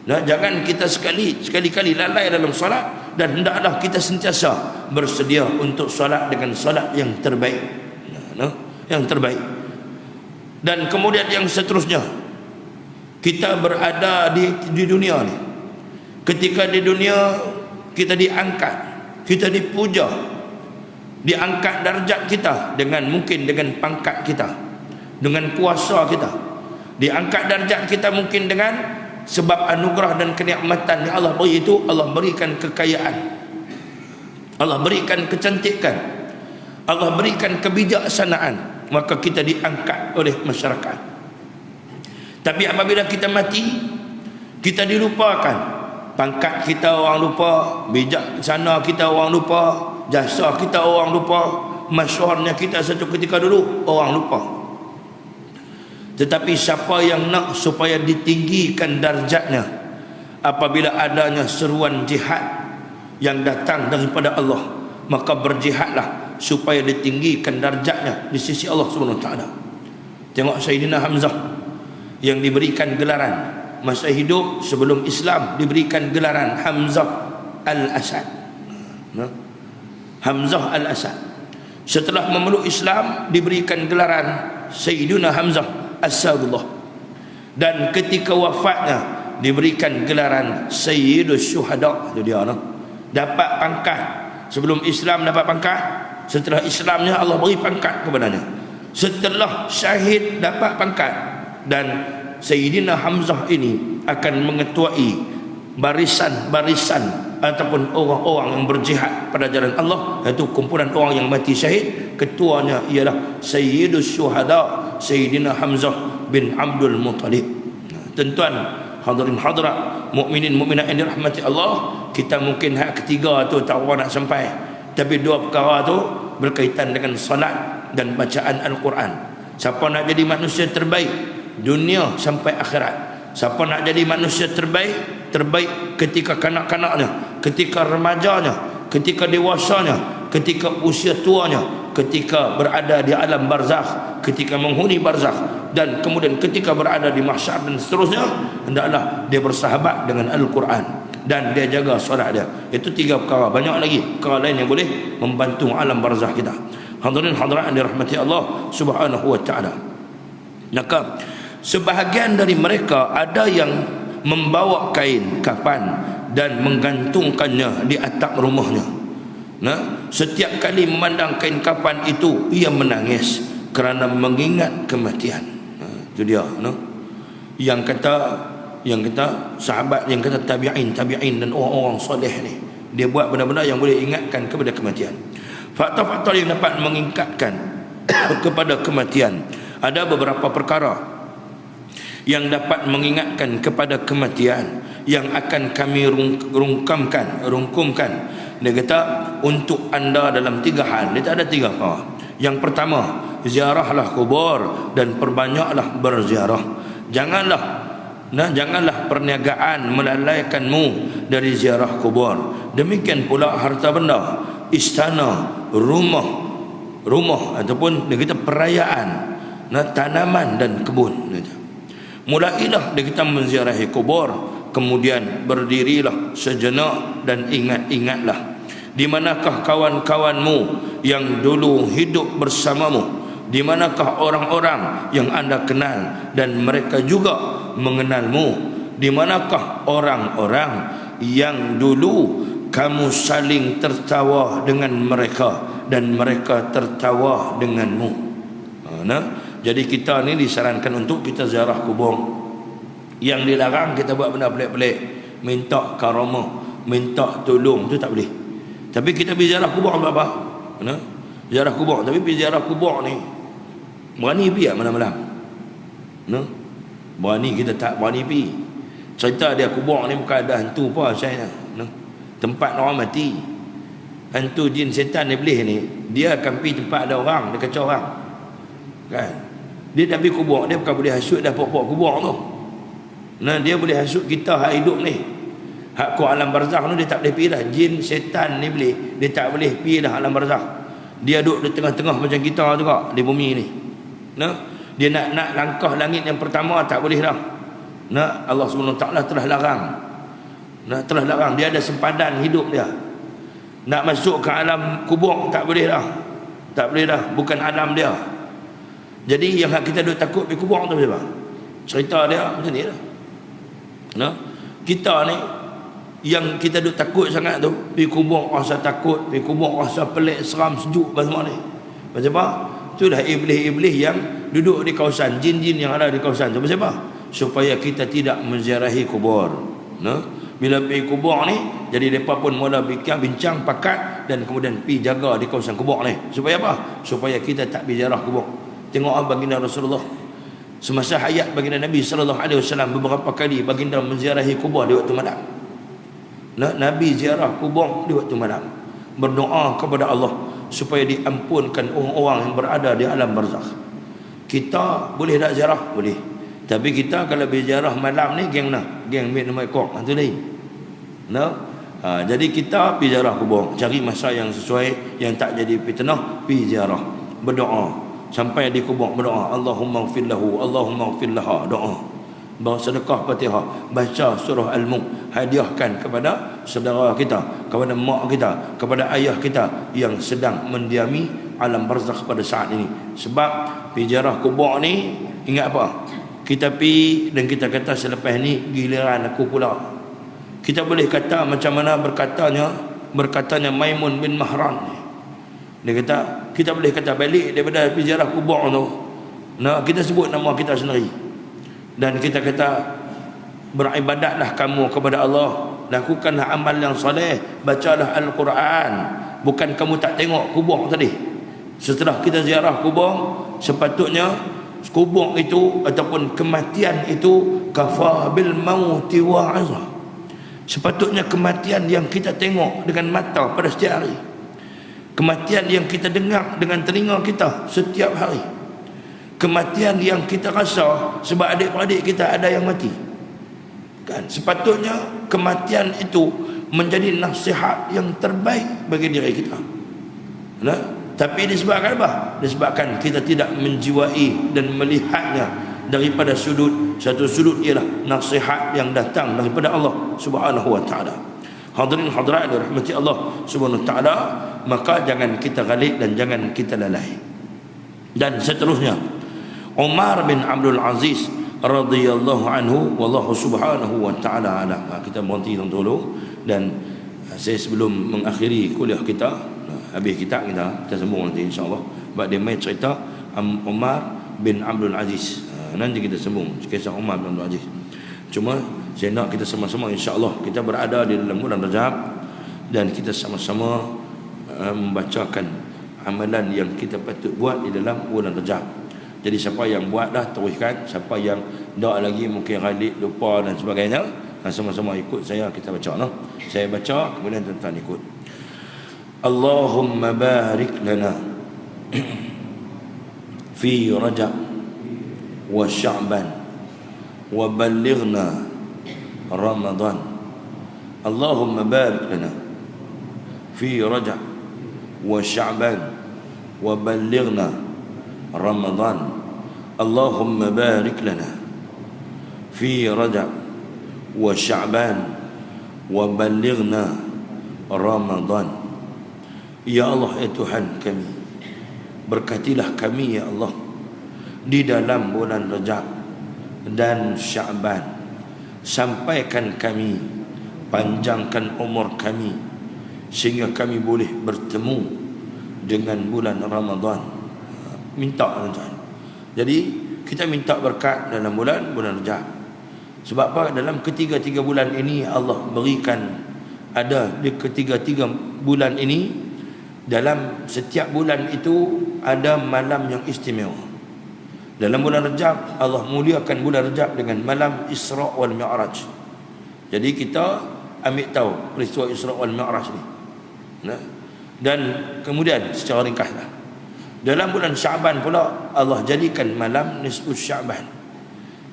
Jangan kita sekali-kali lalai dalam solat, dan hendaklah kita sentiasa bersedia untuk solat dengan solat yang terbaik. Yang terbaik. Dan kemudian yang seterusnya, kita berada di dunia ni. Ketika di dunia kita diangkat, kita dipuja, diangkat darjat kita dengan mungkin dengan pangkat kita, dengan kuasa kita. Diangkat darjat kita mungkin dengan sebab anugerah dan kenikmatan yang Allah beri itu. Allah berikan kekayaan, Allah berikan kecantikan, Allah berikan kebijaksanaan, maka kita diangkat oleh masyarakat. Tapi apabila kita mati, kita dilupakan. Pangkat kita orang lupa, bijaksana kita orang lupa, jasa kita orang lupa, masyhurnya kita satu ketika dulu orang lupa. Tetapi siapa yang nak supaya ditinggikan darjatnya, apabila adanya seruan jihad yang datang daripada Allah, maka berjihadlah supaya ditinggikan darjatnya di sisi Allah Subhanahu Wa Taala. Tengok Sayyidina Hamzah yang diberikan gelaran masa hidup sebelum Islam, diberikan gelaran Hamzah Al-Asad. Hamzah Al-Asad. Setelah memeluk Islam, diberikan gelaran Sayyidina Hamzah As-Sadullah. Dan ketika wafatnya, diberikan gelaran Sayyidus Syuhada. Itu dia, dapat pangkat. Sebelum Islam dapat pangkat, setelah Islamnya Allah beri pangkat kepadanya. Setelah syahid dapat pangkat. Dan Sayyidina Hamzah ini akan mengetuai barisan-barisan ataupun orang-orang yang berjihad pada jalan Allah, iaitu kumpulan orang yang mati syahid. Ketuanya ialah Sayyidus Syuhada, Sayyidina Hamzah bin Abdul Muttalib. Tuan-tuan, hadirin hadirat, mukminin mukminat yang dirahmati Allah, kita mungkin hak ketiga tu tak orang nak sampai, tapi dua perkara tu berkaitan dengan salat dan bacaan Al-Quran. Siapa nak jadi manusia terbaik dunia sampai akhirat, siapa nak jadi manusia terbaik, terbaik ketika kanak-kanaknya, ketika remajanya, ketika dewasanya, ketika usia tuanya, ketika berada di alam barzakh, ketika menghuni barzakh, dan kemudian ketika berada di mahsyar dan seterusnya, hendaklah dia bersahabat dengan Al-Quran dan dia jaga solat dia. Itu tiga perkara. Banyak lagi perkara lain yang boleh membantu alam barzakh kita. Hadirin hadirat yang dirahmati Allah Subhanahu Wa Taala. Maka sebahagian dari mereka ada yang membawa kain kafan dan menggantungkannya di atap rumahnya. Setiap kali memandang kain kafan itu, ia menangis kerana mengingat kematian. Itu dia, yang kata sahabat, yang kata tabi'in dan orang-orang soleh ni, dia buat benda-benda yang boleh ingatkan kepada kematian. Faktor-faktor yang dapat mengingatkan kepada kematian, ada beberapa perkara yang dapat mengingatkan kepada kematian yang akan kami rungkumkan. Dia kata untuk anda dalam tiga hal. Dia ada tiga perkara. Yang pertama, ziarahlah kubur dan perbanyaklah berziarah. Janganlah perniagaan melalaikanmu dari ziarah kubur. Demikian pula harta benda, istana, rumah ataupun dia kata perayaan, tanaman dan kebun. Mulailah dia kata menziarahi kubur, kemudian berdirilah sejenak dan ingat-ingatlah di manakah kawan-kawanmu yang dulu hidup bersamamu, di manakah orang-orang yang anda kenal dan mereka juga mengenalmu, di manakah orang-orang yang dulu kamu saling tertawa dengan mereka dan mereka tertawa denganmu. Jadi kita ni disarankan untuk kita ziarah kubur. Yang dilarang kita buat benda pelik-pelik, minta karamah, minta tolong, tu tak boleh. Tapi kita pergi ziarah kubur apa? Ziarah kubur, tapi pergi ziarah kubur ni berani pergi malam-malam. Berani, kita tak berani pergi. Cerita dia kubur ni bukan ada hantu apa saya. Tempat orang mati. Hantu jin setan iblis ni, dia akan pergi tempat ada orang, dia kacau orang. Kan? Dia dah pergi kubur, dia bukan boleh hasut dah pokok kubur tu. Dia boleh hasut kita hak hidup ni. Hak ku alam barzakh tu dia tak boleh pergi dah. Jin setan ni boleh, dia tak boleh pergi dah alam barzakh. Dia duduk di tengah-tengah macam kita juga di bumi ni. Dia nak langkah langit yang pertama tak boleh dah. Allah Subhanahu Wa Taala telah larang. Telah larang. Dia ada sempadan hidup dia. Nak masuk ke alam kubur tak boleh dah. Tak boleh dah, bukan alam dia. Jadi yang kita duk takut pergi kubur tu macam mana? Cerita dia macam ni lah. Nah, kita ni yang kita duk takut sangat tu, pergi kubur rasa takut, pergi kubur rasa pelik, seram, sejuk semua ni. Macam apa? Itulah iblis-iblis yang duduk di kawasan, jin-jin yang ada di kawasan tu. Macam apa? Supaya kita tidak menziarahi kubur. Nah, bila pergi kubur ni, jadi mereka pun mula bincang pakat dan kemudian pergi jaga di kawasan kubur ni. Supaya apa? Supaya kita tak pergi ziarah kubur. Tengok baginda Rasulullah semasa hayat baginda Nabi SAW, beberapa kali baginda menziarahi kubur di waktu malam. Nabi ziarah kubur di waktu malam, berdoa kepada Allah supaya diampunkan orang-orang yang berada di alam barzakh. Kita boleh tak ziarah? Boleh. Tapi kita kalau berziarah malam ni geng mana? Geng minum ekor. Itu lain. Jadi kita pergi ziarah kubur, cari masa yang sesuai, yang tak jadi fitnah, pergi ziarah, berdoa sampai di kubur, berdoa Allahumma ighfir lahu, Allahumma ighfir laha, doa, bersedekah Fatihah, baca surah Al-Mulk, hadiahkan kepada saudara kita, kepada mak kita, kepada ayah kita yang sedang mendiami alam barzakh pada saat ini. Sebab pergi ziarah kubur ni, ingat apa? Kita pergi dan kita kata selepas ni giliran aku pula. Kita boleh kata macam mana berkatanya Maimun bin Mahran. Dia kata, kita boleh kata balik daripada pergi ziarah kubur tu, kita sebut nama kita sendiri dan kita kata beribadatlah kamu kepada Allah, lakukanlah amal yang soleh, bacalah Al-Quran. Bukan kamu tak tengok kubur tadi. Setelah kita ziarah kubur, sepatutnya kubur itu ataupun kematian itu kafa bil mauti wa'azah. Sepatutnya kematian yang kita tengok dengan mata pada setiap hari, kematian yang kita dengar dengan telinga kita setiap hari, kematian yang kita rasa sebab adik-beradik kita ada yang mati kan. Sepatutnya kematian itu menjadi nasihat yang terbaik bagi diri kita. Tapi disebabkan apa? Disebabkan kita tidak menjiwai dan melihatnya daripada satu sudut ialah nasihat yang datang daripada Allah Subhanahu wa taala. Hadirin hadirat dirahmati Allah Subhanahu wa taala, maka jangan kita ghalib dan jangan kita lalai. Dan seterusnya, Umar bin Abdul Aziz radhiyallahu anhu, wallahu subhanahu wa taala alam. Kita berhenti dulu dan saya sebelum mengakhiri kuliah kita, habis kita sambung nanti insya-Allah. Sebab dia mai cerita Umar bin Abdul Aziz. Nanti kita sambung kisah Umar bin Abdul Aziz. Cuma saya nak kita sama-sama insya-Allah kita berada di dalam bulan Rajab dan kita sama-sama membacakan amalan yang kita patut buat di dalam bulan Rajab. Jadi siapa yang buat dah teruskan, siapa yang tak lagi mungkin ghalib, lupa dan sebagainya, sama-sama ikut saya, kita baca noh. Saya baca kemudian tuan-tuan ikut. Allahumma barik lana fi Rajab wa Sya'ban wa ballighna Ramadan. Allahumma barik lana fi Rajab wa Sya'ban wa ballighna Ramadan. Allahumma barik lana fi Rajab wa Sya'ban wa ballighna Ramadan. Ya Allah, ya Tuhan kami, berkatilah kami ya Allah di dalam bulan Rajab dan Sya'ban. Sampaikan kami, panjangkan umur kami sehingga kami boleh bertemu dengan bulan Ramadan. Minta tuan-tuan. Jadi kita minta berkat dalam bulan Rajab. Sebab apa? Dalam ketiga-tiga bulan ini Allah berikan, ada di ketiga-tiga bulan ini, dalam setiap bulan itu ada malam yang istimewa. Dalam bulan Rajab Allah muliakan bulan Rajab dengan malam Isra wal Mi'raj. Jadi kita ambil tahu peristiwa Isra wal Mi'raj ni. Dan kemudian secara ringkaslah, dalam bulan Sya'ban pula Allah jadikan malam nisfus Sya'ban.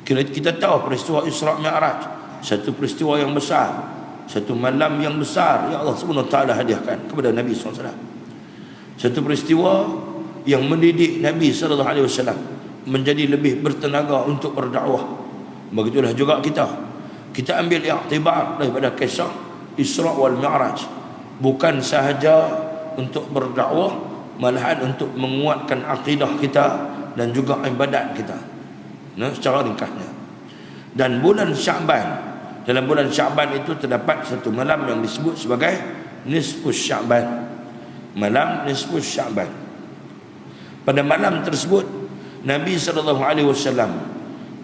Kita tahu peristiwa Isra Mi'raj, satu peristiwa yang besar, satu malam yang besar yang Allah Subhanahu wa taala hadiahkan kepada Nabi SAW. Satu peristiwa yang mendidik Nabi SAW menjadi lebih bertenaga untuk berdakwah. Begitulah juga kita ambil iktibar daripada kisah Isra wal Mi'raj. bukan sahaja untuk berdakwah, malahan untuk menguatkan akidah kita dan juga ibadat kita. Secara ringkasnya. Dan bulan Sya'ban, dalam bulan Sya'ban itu terdapat satu malam yang disebut sebagai Nisfus Sya'ban. Malam Nisfus Sya'ban. Pada malam tersebut Nabi SAW,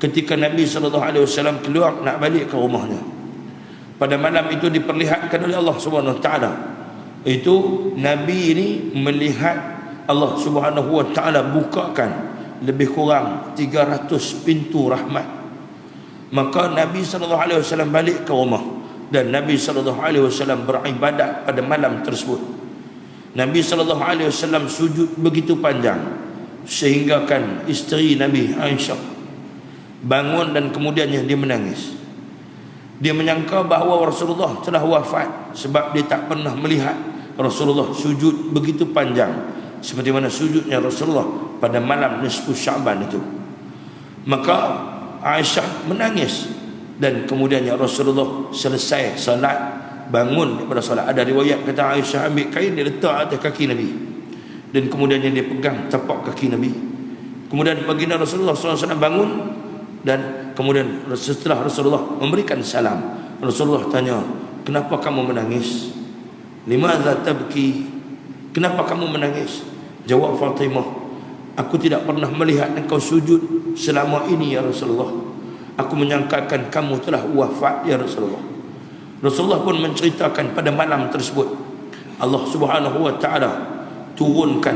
ketika Nabi SAW keluar nak balik ke rumahnya, pada malam itu diperlihatkan oleh Allah Subhanahu Wa Taala, itu Nabi ini melihat Allah Subhanahu Wa Taala bukakan lebih kurang 300 pintu rahmat. Maka Nabi SAW balik ke rumah dan Nabi SAW beribadat pada malam tersebut. Nabi SAW sujud begitu panjang sehingga kan isteri Nabi Aisyah bangun dan kemudiannya dia menangis. Dia menyangka bahawa Rasulullah telah wafat sebab dia tak pernah melihat Rasulullah sujud begitu panjang seperti mana sujudnya Rasulullah pada malam Nisfu Sya'ban itu. Maka Aisyah menangis dan kemudiannya Rasulullah selesai salat, bangun daripada salat. Ada riwayat kata Aisyah ambil kain dia letak atas kaki Nabi dan kemudiannya dia pegang tapak kaki Nabi. Kemudian baginda Rasulullah SAW bangun dan kemudian setelah Rasulullah memberikan salam, Rasulullah tanya, kenapa kamu menangis? Limadza tabki? Kenapa kamu menangis? Jawab Fatimah, aku tidak pernah melihat engkau sujud selama ini ya Rasulullah. Aku menyangkakan kamu telah wafat ya Rasulullah. Rasulullah pun menceritakan pada malam tersebut Allah Subhanahu Wa Taala turunkan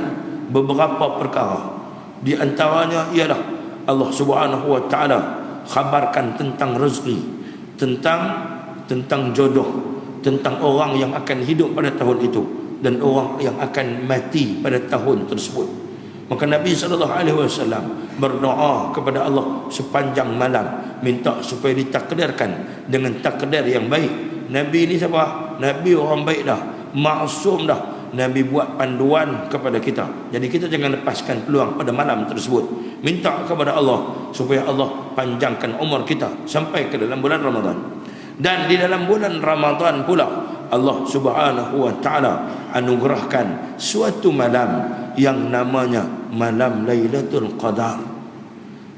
beberapa perkara. Di antaranya ialah Allah Subhanahu Wa Taala khabarkan tentang rezeki, tentang jodoh, tentang orang yang akan hidup pada tahun itu dan orang yang akan mati pada tahun tersebut. Maka Nabi SAW berdoa kepada Allah sepanjang malam, minta supaya ditakdirkan dengan takdir yang baik. Nabi ini siapa? Nabi orang baik dah, maksum dah. Nabi buat panduan kepada kita. Jadi kita jangan lepaskan peluang pada malam tersebut. Minta kepada Allah supaya Allah panjangkan umur kita sampai ke dalam bulan Ramadan. Dan di dalam bulan Ramadan pula Allah Subhanahu Wa Taala anugerahkan suatu malam yang namanya malam Lailatul Qadar.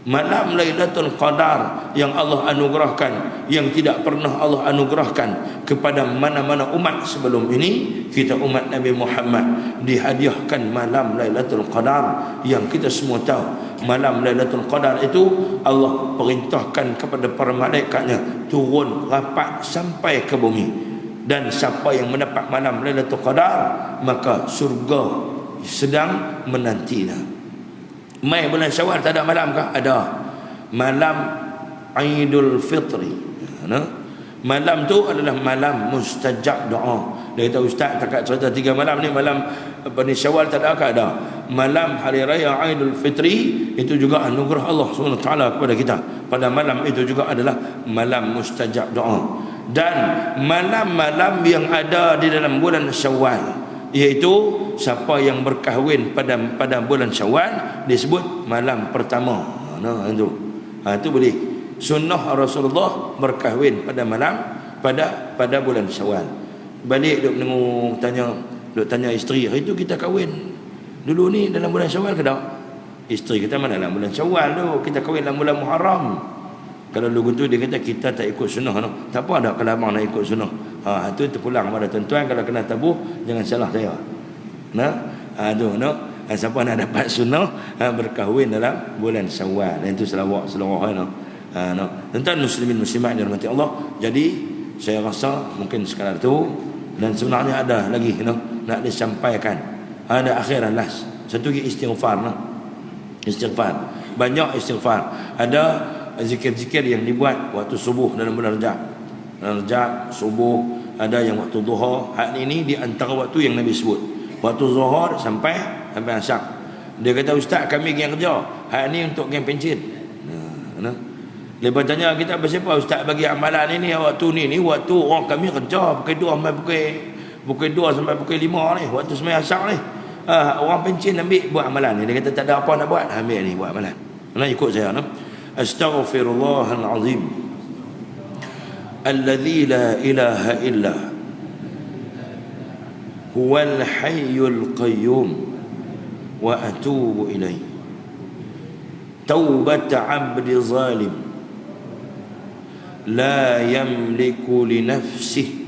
Malam Lailatul Qadar yang Allah anugerahkan, yang tidak pernah Allah anugerahkan kepada mana-mana umat sebelum ini. Kita umat Nabi Muhammad dihadiahkan malam Lailatul Qadar yang kita semua tahu. Malam Lailatul Qadar itu Allah perintahkan kepada para malaikatnya turun rapat sampai ke bumi. Dan siapa yang mendapat malam Lailatul Qadar, maka surga sedang menantinya. Mai bulan Syawal tak ada malam kah? Ada. Malam Aidul Fitri. Malam tu adalah malam mustajab doa. Dia kata ustaz tak cerita 3 malam ni, malam Syawal tak ada kah? Ada. Malam hari raya Aidul Fitri itu juga anugerah Allah SWT kepada kita. Pada malam itu juga adalah malam mustajab doa. Dan malam-malam yang ada di dalam bulan Syawal, iaitu siapa yang berkahwin pada bulan Syawal disebut malam pertama. Itu boleh. Sunnah Rasulullah berkahwin pada malam pada bulan Syawal. Balik duk tanya isteri, hari tu kita kahwin dulu ni dalam bulan Syawal ke tak? Isteri kita mana dalam bulan Syawal tu, kita kahwin dalam bulan Muharram. Kalau dulu tu dia kata kita tak ikut sunnah no. Tak apa dah kalau abang nak ikut sunnah. Itu terpulang pada tuan-tuan, kalau kena tabuh jangan salah saya. Siapa nak dapat sunnah berkahwin dalam bulan Syawal, dan itu selawat seluruh tentang muslimin muslimat yang dirahmati Allah. Jadi saya rasa mungkin sekadar tu, dan sebenarnya ada lagi nak disampaikan. Ada akhiran last satu lagi istighfar. Istighfar, banyak istighfar. Ada zikir-zikir yang dibuat waktu subuh dalam bulan Rajab, subuh, ada yang waktu duha. Hal ini di antara waktu yang Nabi sebut. Waktu zuhur sampai asar. Dia kata ustaz kami yang kerja, hal ini untuk yang pencin. Dia bertanya kita siapa ustaz bagi amalan ini waktu ni waktu orang kami kerja pukul 2 sampai pukul 2 sampai pukul 5 ni, waktu sembahyang asar ni. Orang pencin ambil buat amalan ni. Dia kata tak ada apa nak buat, ambil ni buat amalan. Ikut saya. Astaghfirullahalazim alladzi la ilaha illa huwal hayyul qayyum wa atubu ilaih. Taubat 'abdi zalim la yamliku li nafsihi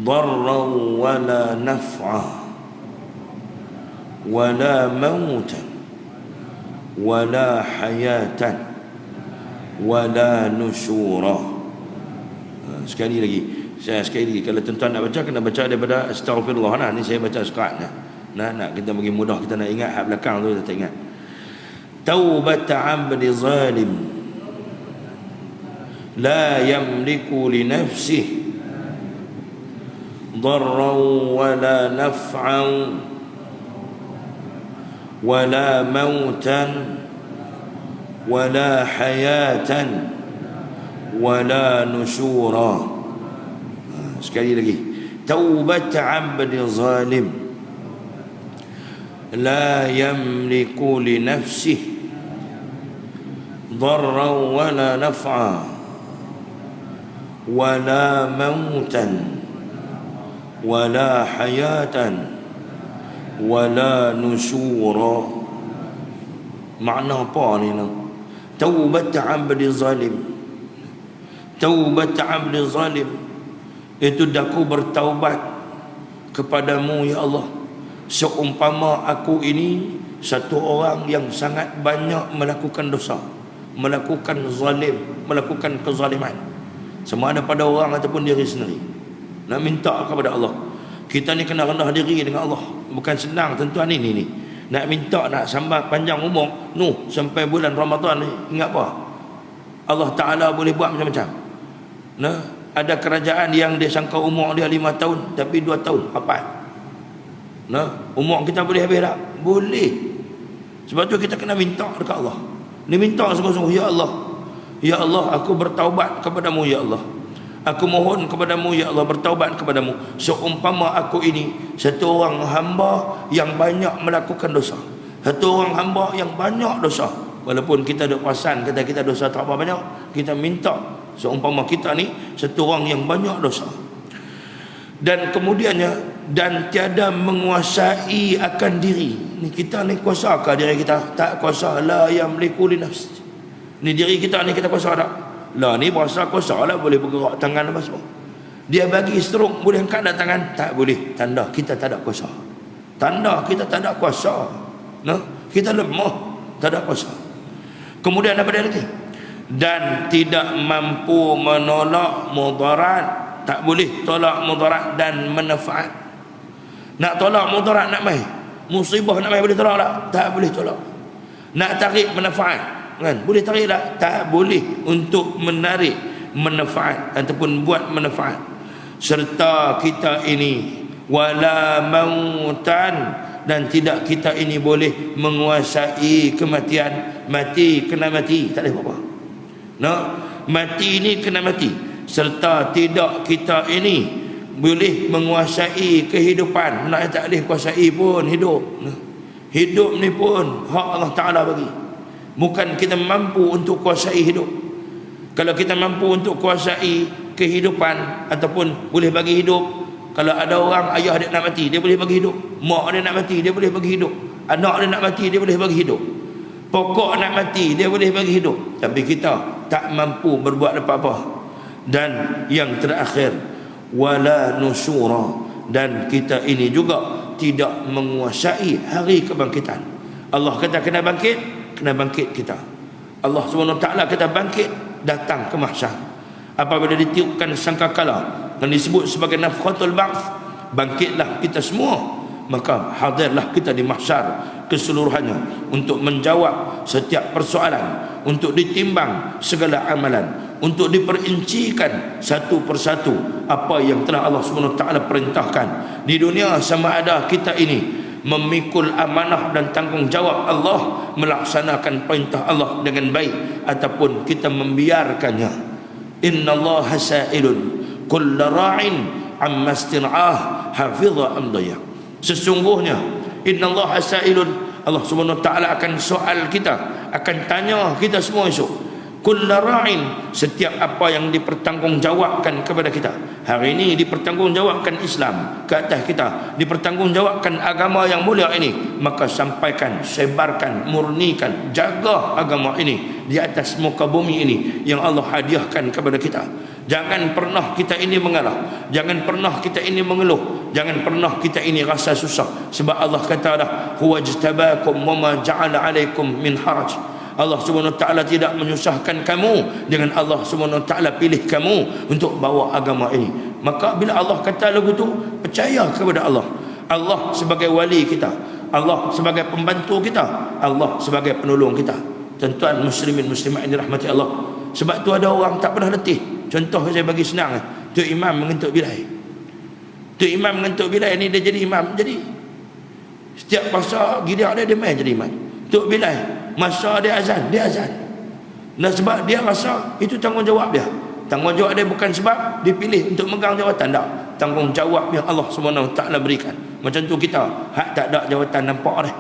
darran wala naf'a wala mautan wala hayatan wala nusyura. Sekali lagi, kalau tuan-tuan nak baca, kena baca daripada astaghfirullah. Nah, ni saya baca sekat. Nak kita bagi mudah, kita nak ingat hak belakang tu, kita tak ingat. Taubat 'abdi zalim la yamliku li nafsihi darran wala naf'an wala mautan wala hayatan wala nusyura. Sekali lagi, taubat 'abdi zalim la yamliku li nafsihi darran wala naf'a wala mautan wala hayatan wala nusyura. Makna apa ni? Taubat 'abdi zalim, taubat 'abdi zalim itu daku bertaubat kepadamu ya Allah, seumpama aku ini satu orang yang sangat banyak melakukan dosa, melakukan zalim, melakukan kezaliman, sama ada pada orang ataupun diri sendiri. Nak minta kepada Allah. Kita ni kena rendah diri dengan Allah. Bukan senang tuan-tuan ni. Nak minta, nak sambat panjang umur sampai bulan Ramadan ni. Ingat apa? Allah Ta'ala boleh buat macam-macam. Nah, ada kerajaan yang dia sangka umur dia 5 tahun, tapi 2 tahun hafal. Nah, umur kita boleh habis tak? Boleh. Sebab tu kita kena minta dekat Allah. Ni minta sungguh-sungguh, ya Allah, ya Allah, aku bertaubat kepadamu ya Allah. Aku mohon kepadamu ya Allah, bertaubat kepadamu, seumpama aku ini satu orang hamba yang banyak melakukan dosa, satu orang hamba yang banyak dosa. Walaupun kita ada perasan kata kita dosa tak apa banyak, kita minta seumpama kita ni satu orang yang banyak dosa. Dan kemudiannya, dan tiada menguasai akan diri. Ni kita ni kuasakah diri kita? Tak kuasa. La yamliku li nafsi. Ni diri kita ni kita kuasa tak? Lah ni berasa kuasa lah, boleh bergerak tangan apa semua. Dia bagi stroke, boleh angkat dah tangan? Tak boleh. Tanda kita tak ada kuasa. Tanda kita tak ada kuasa. Nah, kita lemah, tak ada kuasa. Kemudian apa dia lagi? Dan tidak mampu menolak mudarat. Tak boleh tolak mudarat dan manfaat. Nak tolak mudarat nak mai, musibah nak mai, boleh tolak tak? Tak boleh tolak. Nak tarik manfaat, kan? Boleh tarik tak? Tak boleh untuk menarik manfaat ataupun buat manfaat. Serta kita ini wala mautan, dan tidak kita ini boleh menguasai kematian. Mati kena mati, tak boleh apa-apa. Nah, mati ini kena mati. Serta tidak kita ini boleh menguasai kehidupan. Nak tak boleh kuasai pun hidup. Hidup ni pun hak Allah Ta'ala bagi. Bukan kita mampu untuk kuasai hidup. Kalau kita mampu untuk kuasai kehidupan ataupun boleh bagi hidup, kalau ada orang ayah dia nak mati, dia boleh bagi hidup. Mak dia nak mati, dia boleh bagi hidup. Anak dia nak mati, dia boleh bagi hidup. Pokok nak mati, dia boleh bagi hidup. Tapi kita tak mampu berbuat apa-apa. Dan yang terakhir, wala nusyura, dan kita ini juga tidak menguasai hari kebangkitan. Allah kata kena bangkit kita. Allah SWT kata bangkit, datang ke mahsyar. Apabila ditiupkan sangkakala dan disebut sebagai nafkhatul ba'ts, bangkitlah kita semua, maka hadirlah kita di mahsyar keseluruhannya untuk menjawab setiap persoalan, untuk ditimbang segala amalan, untuk diperincikan satu persatu apa yang telah Allah SWT perintahkan di dunia, sama ada kita ini memikul amanah dan tanggungjawab Allah, melaksanakan perintah Allah dengan baik, ataupun kita membiarkannya. Innallaha sa'ilun kulla ra'in amma istin'ah hafidha am daya. Sesungguhnya innallaha sa'ilun, Allah SWT akan soal kita, akan tanya kita semua esok. kullu ra'in, setiap apa yang dipertanggungjawabkan kepada kita. Hari ini dipertanggungjawabkan Islam ke atas kita, dipertanggungjawabkan agama yang mulia ini, maka sampaikan, sebarkan, murnikan, jaga agama ini di atas muka bumi ini yang Allah hadiahkan kepada kita. Jangan pernah kita ini mengalah, jangan pernah kita ini mengeluh, jangan pernah kita ini rasa susah, sebab Allah kata dah, huwa jtabakum wa ma ja'ala 'alaikum min haraj. Allah Subhanahu wa taala tidak menyusahkan kamu, dengan Allah Subhanahu wa taala pilih kamu untuk bawa agama ini. Maka bila Allah kata lagu tu, percaya kepada Allah. Allah sebagai wali kita, Allah sebagai pembantu kita, Allah sebagai penolong kita. Tuan-tuan muslimin muslimat yang dirahmati Allah, sebab tu ada orang tak pernah letih. Contoh saya bagi senang, Tok Imam mengentuk bilai. Tok Imam mengentuk bilai ni dia jadi imam. Jadi setiap masa gilir dia main jadi imam. Tok bilai masa dia azan, dia azan. Dan sebab dia rasa itu tanggungjawab dia. Tanggungjawab dia bukan sebab dipilih untuk megang jawatan, tak. Tanggungjawab yang Allah Subhanahu taala berikan. Macam tu kita, hak tak ada jawatan nampak dah.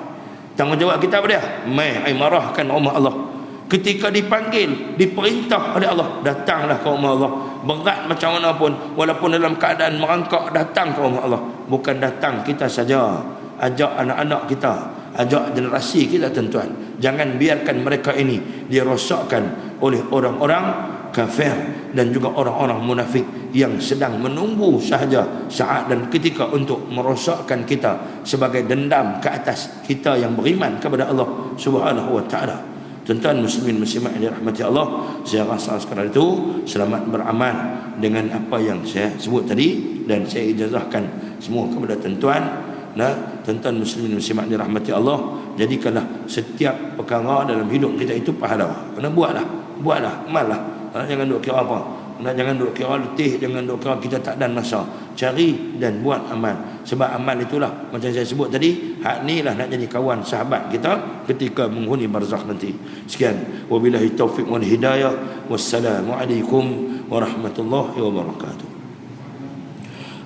Tanggungjawab kita apa dia? Mai marahkan rumah Allah. Ketika dipanggil, diperintah oleh Allah, datanglah ke rumah Allah. Berat macam mana pun, walaupun dalam keadaan merangkak, datang ke rumah Allah. Bukan datang kita saja, ajak anak-anak kita, ajak generasi kita, tuan-tuan. Jangan biarkan mereka ini dirosakkan oleh orang-orang kafir dan juga orang-orang munafik yang sedang menunggu sahaja saat dan ketika untuk merosakkan kita sebagai dendam ke atas kita yang beriman kepada Allah Subhanahu wa taala. Tuan-tuan muslimin muslimat yang dirahmati Allah, saya rasa sekarang itu selamat beramal dengan apa yang saya sebut tadi, dan saya ijazahkan semua kepada tuan-tuan. Nah, tuan-tuan muslimin muslimat yang dirahmati Allah, jadikanlah setiap perkara dalam hidup kita itu pahala. Kena buatlah, amallah. Jangan duk kira apa. Jangan duk kira letih, jangan duk kira kita tak ada masa. Cari dan buat amal. Sebab amal itulah macam saya sebut tadi, hak ni lah nak jadi kawan sahabat kita ketika menghuni barzakh nanti. Sekian, wabillahi taufiq wal hidayah. Wassalamualaikum warahmatullahi wabarakatuh.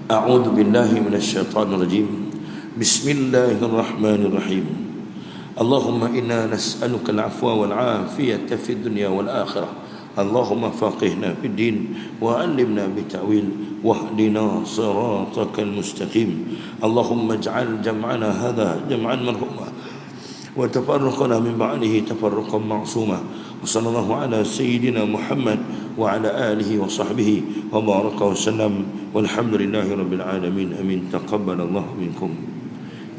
A'udzu billahi minasyaitonir rajim. Bismillahirrahmanirrahim. Allahumma inna nas'aluka al-'afwa wal 'afiyata fid dunya wal akhirah. اللهم فقهنا في الدين وعلمنا بالتأويل واهدنا صراطك المستقيم. اللهم اجعل جمعنا هذا جمعا مرحوما وتفرقنا من بعده تفرقا معصوما. وصلى الله على سيدنا محمد وعلى آله وصحبه وبارك وسلم والحمد لله رب العالمين. آمين. تقبل الله منكم.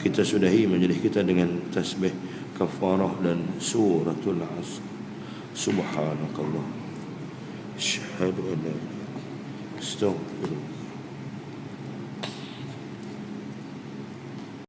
Kita sudahi majlis kita dengan tasbih kafarah dan suratul Asr. Subhanakallah, asyhadu an la ilaha illa anta, astaghfirullah.